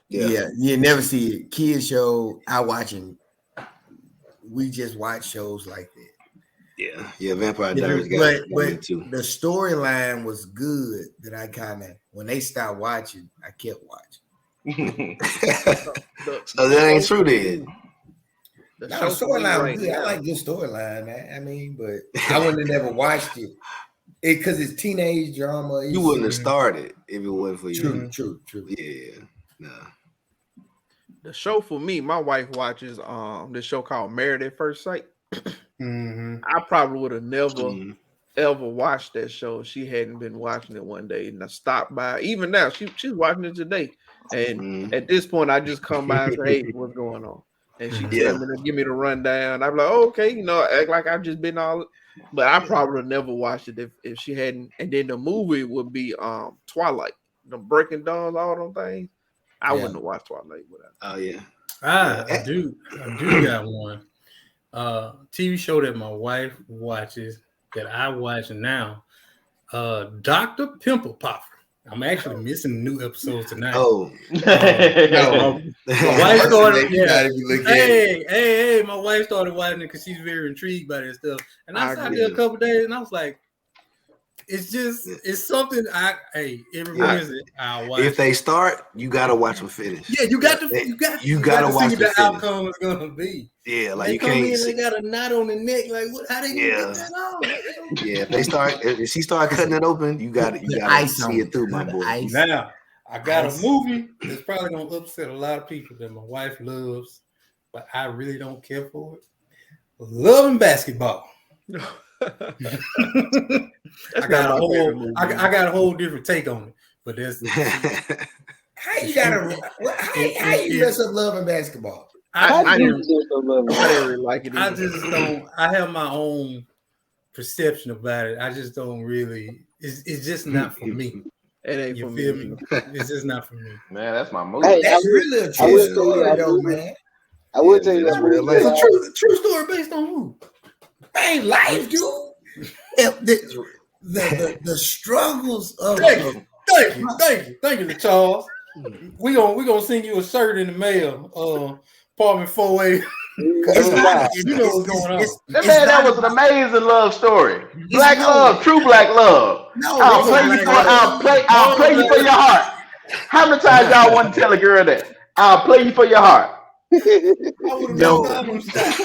S1: Yeah, you never see it. Kids show. We just watch shows like that.
S3: Yeah, Vampire Diaries. But
S1: too. The storyline was good. That I kind of when they stopped watching, I kept watching.
S3: So that ain't true, then.
S1: The storyline was good. I like good storyline. I mean, but I wouldn't have never watched it because it's teenage drama.
S3: You wouldn't have started if it wasn't for you.
S1: True.
S3: Yeah, no.
S4: The show for me, my wife watches this show called Married at First Sight. I probably would have never ever watched that show if she hadn't been watching it one day. And I stopped by. Even now, she's watching it today. And at this point, I just come by and say, "Hey, what's going on?" And she tell me to give me the rundown. I'm like, "Oh, okay, act like I've just been all." But I probably would never watched it if she hadn't. And then the movie would be Twilight, the Breaking Dawn, all them things. I wouldn't have watched Twilight without.
S3: Oh yeah,
S5: I do got one TV show that my wife watches that I watch now. Dr. Pimple Popper. I'm actually missing new episodes tonight.
S3: Oh,
S5: no. My wife started. Hey, my wife started watching it because she's very intrigued by that stuff. And I sat there a couple days, and I was like, it's something. Every Wednesday I'll watch.
S3: If they start, you gotta watch them finish.
S5: Yeah, you got to
S3: watch
S5: see what the outcome is gonna be.
S3: Yeah, like
S5: they
S3: you
S5: come
S3: can't.
S5: In, they got a knot on the neck. Like, what? How they gonna get that on?
S3: Yeah, if she start cutting it open, you gotta see it through, my boy.
S5: Now I got a movie that's probably gonna upset a lot of people that my wife loves, but I really don't care for it. Loving Basketball. I got a whole different take on it, but that's
S1: how you mess up Loving Basketball.
S5: I didn't really like it. I just don't. I have my own perception about it. I just don't really. It's just not for me.
S4: It ain't for me.
S5: It's just not for me.
S6: Man, that's my movie.
S2: Hey,
S1: that's really a true story, though, man.
S2: I would tell you that's real life.
S1: It's a true story based on who? Ain't life, dude. The struggles of
S5: thank you, Charles. We gonna send you a shirt in the mail. apartment 4A.
S1: It's not.
S5: You know what's going on.
S6: That was an amazing love story. Black
S1: no-
S6: love, true black love.
S1: No,
S6: I'll
S1: it's
S6: play
S1: not
S6: you for
S1: black
S6: I'll play you for your heart. How many times y'all want to tell a girl that? I'll play you for your heart.
S5: I would have
S3: No.
S5: missed out on shots.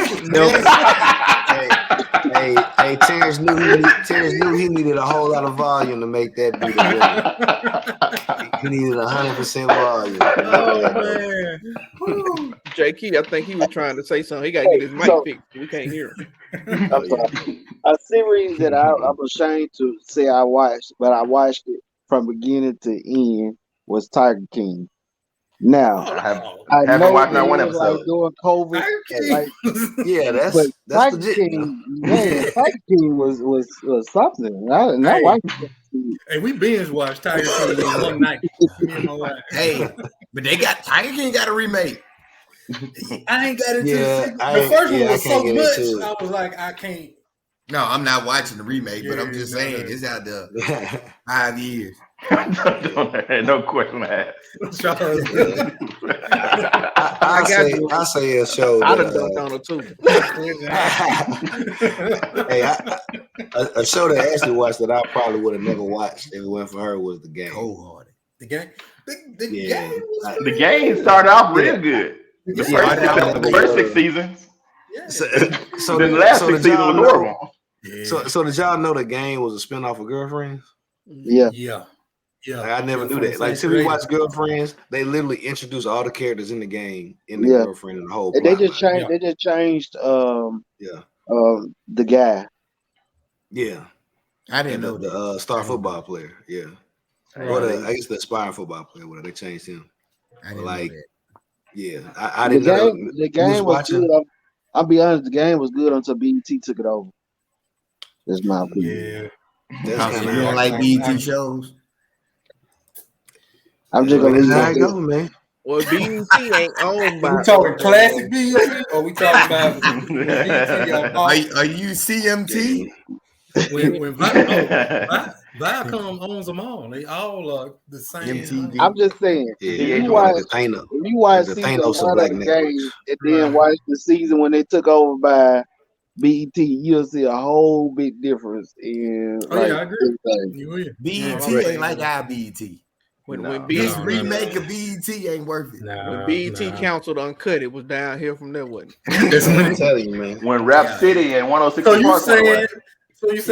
S3: Hey, Terrence knew he needed a whole lot of volume to make that beat a He needed 100% volume.
S5: Oh man. Woo.
S4: JK, I think he was trying to say something. He got to get his mic fixed. We can't hear him.
S2: I'm sorry. A series that I'm ashamed to say I watched, but I watched it from beginning to end was Tiger King. Now I
S6: haven't
S2: know
S6: watched
S2: that
S6: that one
S2: it was like
S6: episode.
S2: during COVID,
S5: Tiger King.
S2: like,
S3: Yeah,
S2: but
S3: that's
S2: Tiger
S3: legit.
S2: King, man, Tiger King was something. And I
S5: Hey.
S2: watched it.
S5: Hey, we binge watched Tiger King in one night. Me and my wife.
S1: Hey, but Tiger King got a remake.
S5: I ain't got into
S3: Yeah,
S5: the first one
S3: I
S5: was so
S3: can't get
S5: much.
S3: into it.
S5: I was like, I can't.
S1: No, I'm not watching the remake, but I'm
S5: Yeah,
S1: just
S5: no,
S1: saying
S5: no.
S1: it's out there 5 years.
S6: No question asked.
S5: Charles.
S3: I say a show
S4: I
S3: that,
S4: done dunked on her too.
S3: a show that Ashley watched that I probably would have never watched if it went for her was The Game.
S1: Cold-hearted.
S5: The game. The
S3: Yeah.
S5: game was
S6: The game started off real good. The
S3: Yeah.
S6: first 6 seasons.
S5: yeah.
S3: So
S6: Then the last
S3: so
S6: 6
S3: did
S6: seasons
S3: y'all
S6: was
S3: know-
S6: horrible.
S5: Yeah.
S3: So did y'all know The Game was a spinoff of Girlfriends?
S2: Yeah.
S5: Yeah. Yeah.
S3: Like, I never knew
S5: From
S3: that.
S5: the
S3: Like,
S5: same
S3: see, we
S5: creator.
S3: watch Girlfriends. They literally introduce all the characters in the game in the
S2: Yeah.
S3: Girlfriend and the whole.
S2: And they
S3: plot
S2: just
S3: line.
S2: changed. They just changed.
S3: Yeah,
S2: The guy.
S3: yeah.
S1: I didn't
S3: And
S1: know
S3: the
S1: that.
S3: star football player. Yeah.
S5: Right.
S3: Well, I guess the aspiring football player. Whatever, they changed him.
S1: I didn't
S3: like,
S1: know that.
S3: Yeah, I
S2: The
S3: didn't know.
S2: game. The
S3: You
S2: game was
S3: watching?
S2: good. I'll be honest. The game was good until BET took it over. That's my opinion.
S5: Yeah.
S3: That's
S1: Oh, so
S3: kind
S1: you don't
S3: of
S1: like BET shows?
S2: I'm just gonna
S3: That's
S2: leave
S3: how
S2: it
S3: it
S2: at
S3: go, man.
S4: Well, BET ain't owned by.
S5: Are we talking classic BET or we talking about BET on
S1: Are you CMT?
S5: when Viacom owns them all. They all are the same.
S1: MTV.
S2: I'm just saying.
S3: Yeah,
S2: If you
S3: like
S2: watch,
S3: the Thanos.
S2: if you watch
S3: the
S2: season
S3: Thanos of
S2: 1
S3: black
S2: of the
S3: networks.
S2: game and then
S5: Right.
S2: watch the season when they took over by BET, you'll see a whole big difference in
S5: Oh yeah, I agree.
S2: everything.
S5: You will.
S1: BET
S5: Yeah,
S1: ain't like our BET.
S4: When
S6: No.
S1: This
S5: No,
S1: remake
S5: no.
S1: of BET ain't worth it.
S5: Nah,
S4: When BET
S5: nah.
S4: canceled Uncut, it was downhill from there, wasn't
S5: That's
S3: I'm
S5: when
S3: telling you, man.
S6: When Rap
S1: Yeah.
S6: City and 106
S5: so you
S6: Park went away.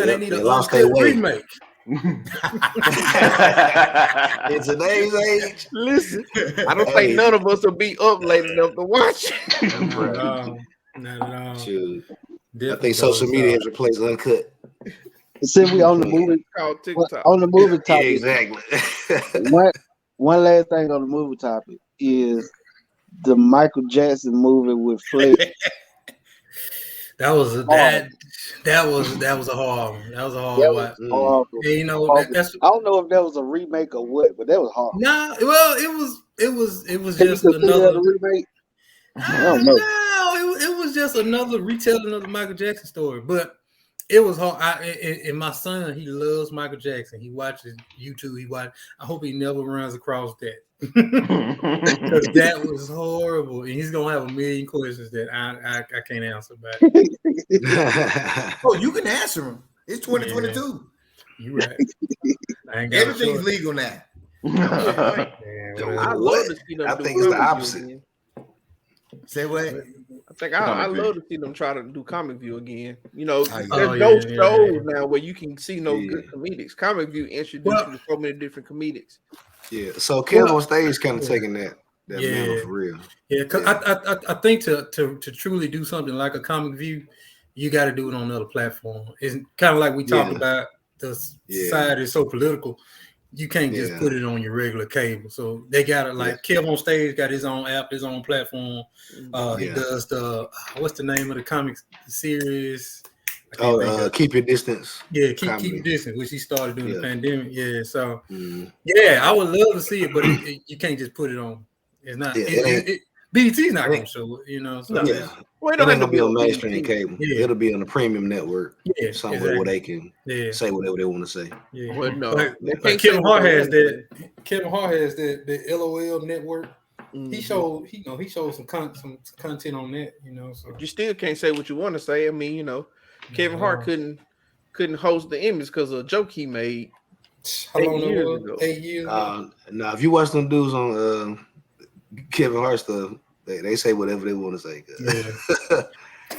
S5: they need
S3: They
S5: a
S3: lost
S5: uncut
S3: their way.
S5: remake.
S3: In today's age,
S4: Listen, I don't
S3: Hey.
S4: think none of us will be up late enough to watch.
S5: No, not at all.
S3: shoot, I
S5: Definitely
S3: think social
S5: goes
S3: media
S5: up.
S3: has replaced Uncut.
S2: Since we on the movie,
S4: It's called TikTok.
S2: on the movie
S3: Yeah,
S2: topic,
S3: exactly.
S2: one last thing on the movie topic is the Michael Jackson movie with Flex.
S5: That was a that was a hard one. That was a hard
S2: That
S5: one.
S2: was horrible.
S5: Yeah, you know
S2: Horrible.
S5: that's
S2: I don't know if that was a remake or what, but that was horrible.
S5: nah. Well, it was
S2: Can you
S5: just
S2: consider that
S5: another.
S2: a remake? I don't know.
S5: No, it was just another retelling of the Michael Jackson story. But it was hard. And my son, he loves Michael Jackson. He watches YouTube. I hope he never runs across that. Because that was horrible. And he's gonna have a million questions that I can't answer back.
S1: Oh, you can answer them. It's 2022.
S5: You right. I ain't got
S1: Everything's legal now.
S5: Man,
S4: I love to see them
S3: I
S4: do
S3: think it's the
S4: comic view
S3: opposite.
S4: again.
S1: Say what?
S4: I think I love to see them try to do comic view again. You know,
S1: Oh, yeah.
S4: there's
S5: Oh,
S4: no
S5: yeah,
S4: shows
S5: yeah.
S4: now where you can see no
S3: Yeah.
S4: good comedics. Comic view introduced you to so many different comedics.
S3: Yeah, so Kevin on stage kind of taking that
S5: Yeah.
S3: mantle for real.
S5: Yeah, cause I think to truly do something like a comic view, you got to do it on another platform. It's kind of like we talked
S3: Yeah.
S5: about. The
S3: Yeah.
S5: society is so political, you can't just
S3: Yeah.
S5: put it on your regular cable. So they got it like Kev on stage got his own app, his own platform. He
S3: Yeah.
S5: does the what's the name of the comics series? I can't think of-
S3: Keep your distance.
S5: yeah,
S3: comedy.
S5: keep it distance, which he started during the
S3: Yeah.
S5: pandemic. Yeah, so
S3: Mm.
S5: yeah, I would love to see it, but you can't just put it on. It's not.
S3: Yeah, it ain't-
S5: BET's not
S3: it
S5: gonna
S3: ain't-
S5: show it, you know. So
S4: No.
S3: Yeah,
S4: Well, it
S3: it
S4: don't
S3: ain't
S4: have
S3: gonna
S4: to
S3: be on
S4: on
S3: mainstream
S4: BET.
S3: cable.
S5: Yeah.
S3: It'll be on the premium network
S5: yeah,
S3: somewhere
S5: exactly.
S3: where they can
S5: Yeah,
S3: say whatever they want to say.
S5: yeah.
S4: Well, no,
S5: But
S4: they can't
S5: Kevin
S4: say
S5: Hart
S4: what they
S5: has
S4: want to
S5: that. Kevin Hart has the LOL network. he showed he showed some content on that, So
S4: you still can't say what you want to say. I mean, Kevin Hart couldn't host the Emmys because of a joke he made
S5: how long
S4: 8 years
S5: was?
S4: ago.
S5: 8 years ago.
S3: Now, if you watch them dudes on Kevin Hart stuff, they say whatever they want to say.
S5: Yeah.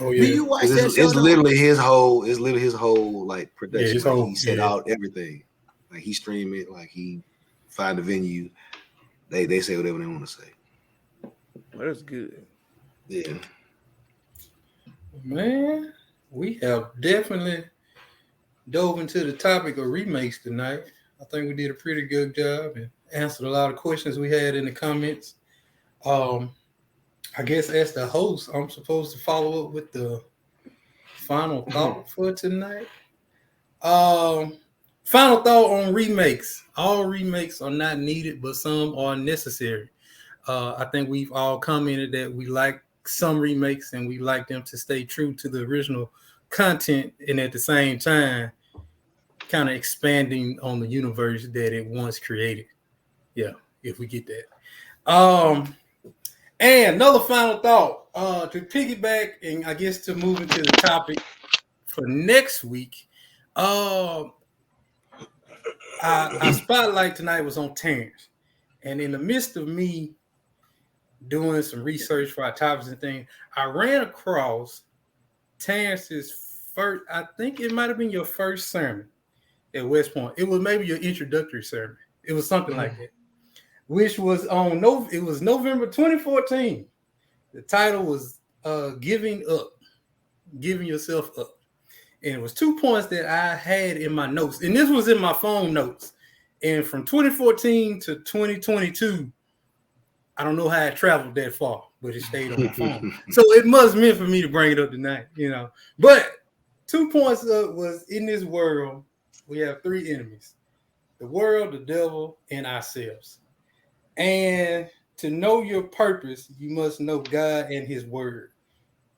S5: Oh
S6: Do
S5: yeah.
S6: you watch that show?
S3: It's literally his whole like production.
S5: his
S3: Like,
S5: whole-
S3: he set
S5: yeah.
S3: out everything. Like he stream it, like he find a venue. They say whatever they want to say.
S4: Well, that's good.
S3: Yeah.
S5: Man, we have definitely dove into the topic of remakes tonight. I think we did a pretty good job and answered a lot of questions we had in the comments. I guess as the host, I'm supposed to follow up with the final thought for tonight. Final thought on remakes. All remakes are not needed, but some are necessary. I think we've all commented that we like some remakes and we like them to stay true to the original content and at the same time kind of expanding on the universe that it once created. Yeah, if we get that. And another final thought, to piggyback and I guess to move into the topic for next week. Our spotlight tonight was on Terrence. And in the midst of me doing some research for our topics and things, I ran across Terrence's first, I think it might have been your first sermon at West Point. It was maybe your introductory sermon. It was something like that, which was it was November 2014. The title was Giving Up, Giving Yourself Up. And it was 2 points that I had in my notes. And this was in my phone notes. And from 2014 to 2022, I don't know how it traveled that far, but it stayed on my phone. So it must meant for me to bring it up tonight, But 2 points up was, in this world, we have three enemies: the world, the devil, and ourselves. And to know your purpose, you must know God and his word.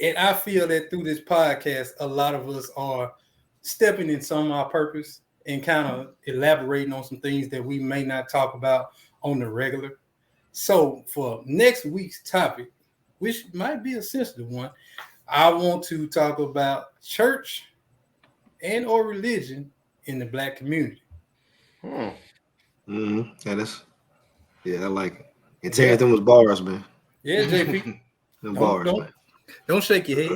S5: And I feel that through this podcast, a lot of us are stepping in some of our purpose and kind of elaborating on some things that we may not talk about on the regular. So for next week's topic, which might be a sensitive one, I want to talk about church and or religion in the Black community.
S3: That is, I like it. And Terrence, them was bars, man.
S5: Yeah, JP.
S3: Them bars, man.
S5: Don't shake your head.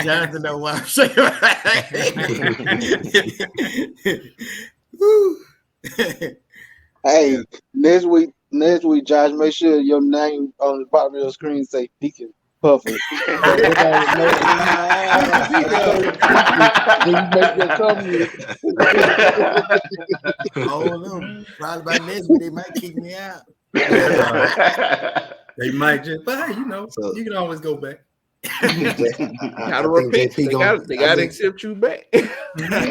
S6: Jonathan know why I'm shaking my head.
S2: Hey, next week, Josh, make sure your name on the bottom of your screen say Deacon Puffer. When you make your comment.
S6: Oh no, probably by next week they might kick me out.
S5: They might just, but hey, you can always go back.
S4: Gotta repent. They gotta accept you back.
S3: I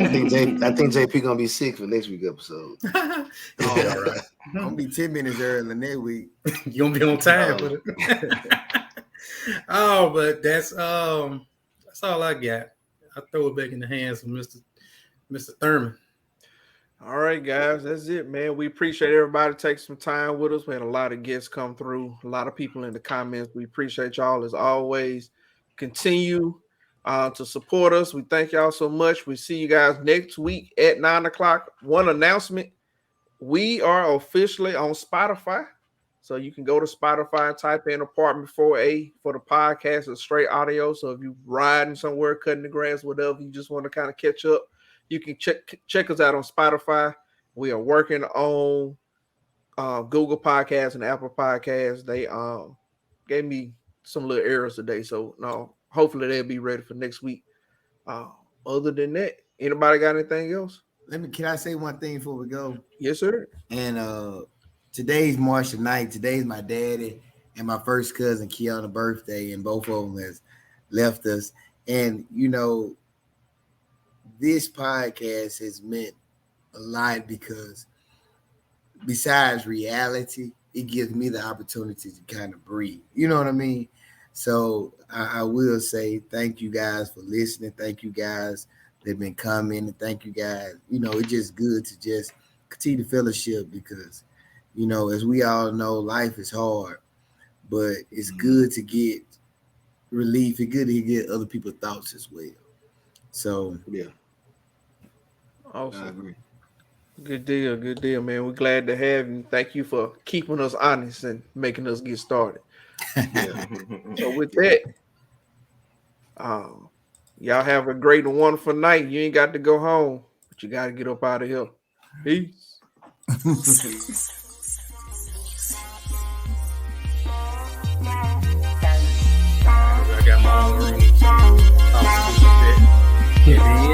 S3: think JP gonna be sick for next week's episode.
S6: Oh, all right. I'm gonna be 10 minutes early next week.
S5: You're gonna be on time for it. Oh, but that's all I got. I throw it back in the hands of Mr. Thurman.
S4: All right, guys, that's it, man. We appreciate everybody taking some time with us. We had a lot of guests come through, a lot of people in the comments. We appreciate y'all as always. Continue to support us. We thank y'all so much. We see you guys next week at 9:00. One announcement: we are officially on Spotify, so you can go to Spotify and type in Apartment 4A for the podcast. It's straight audio. So if you're riding somewhere, cutting the grass, whatever, you just want to kind of catch up, you can check us out on Spotify. We are working on Google Podcasts and Apple Podcasts. They gave me some little errors today, so no, hopefully they'll be ready for next week. Other than that, anybody got anything else?
S6: Can I say one thing before we go?
S4: Yes, sir.
S6: And today's March the 9th. Today's my daddy and my first cousin Kiana's birthday, and both of them has left us. And this podcast has meant a lot because besides reality, it gives me the opportunity to kind of breathe. You know what I mean? So I will say thank you guys for listening. Thank you guys that have been coming. And thank you guys. It's just good to just continue the fellowship because,
S1: You know, as we all know, life is hard, but it's good to get relief. It's good to get other people's thoughts as well. So
S3: Yeah, I
S4: Awesome.
S3: agree.
S4: Good deal, man. We're glad to have you. Thank you for keeping us honest and making us get started.
S3: Yeah.
S4: So with that, y'all have a great and wonderful night. You ain't got to go home, but you got to get up out of here. Peace.
S5: I got my own room. So, I'll do that. And then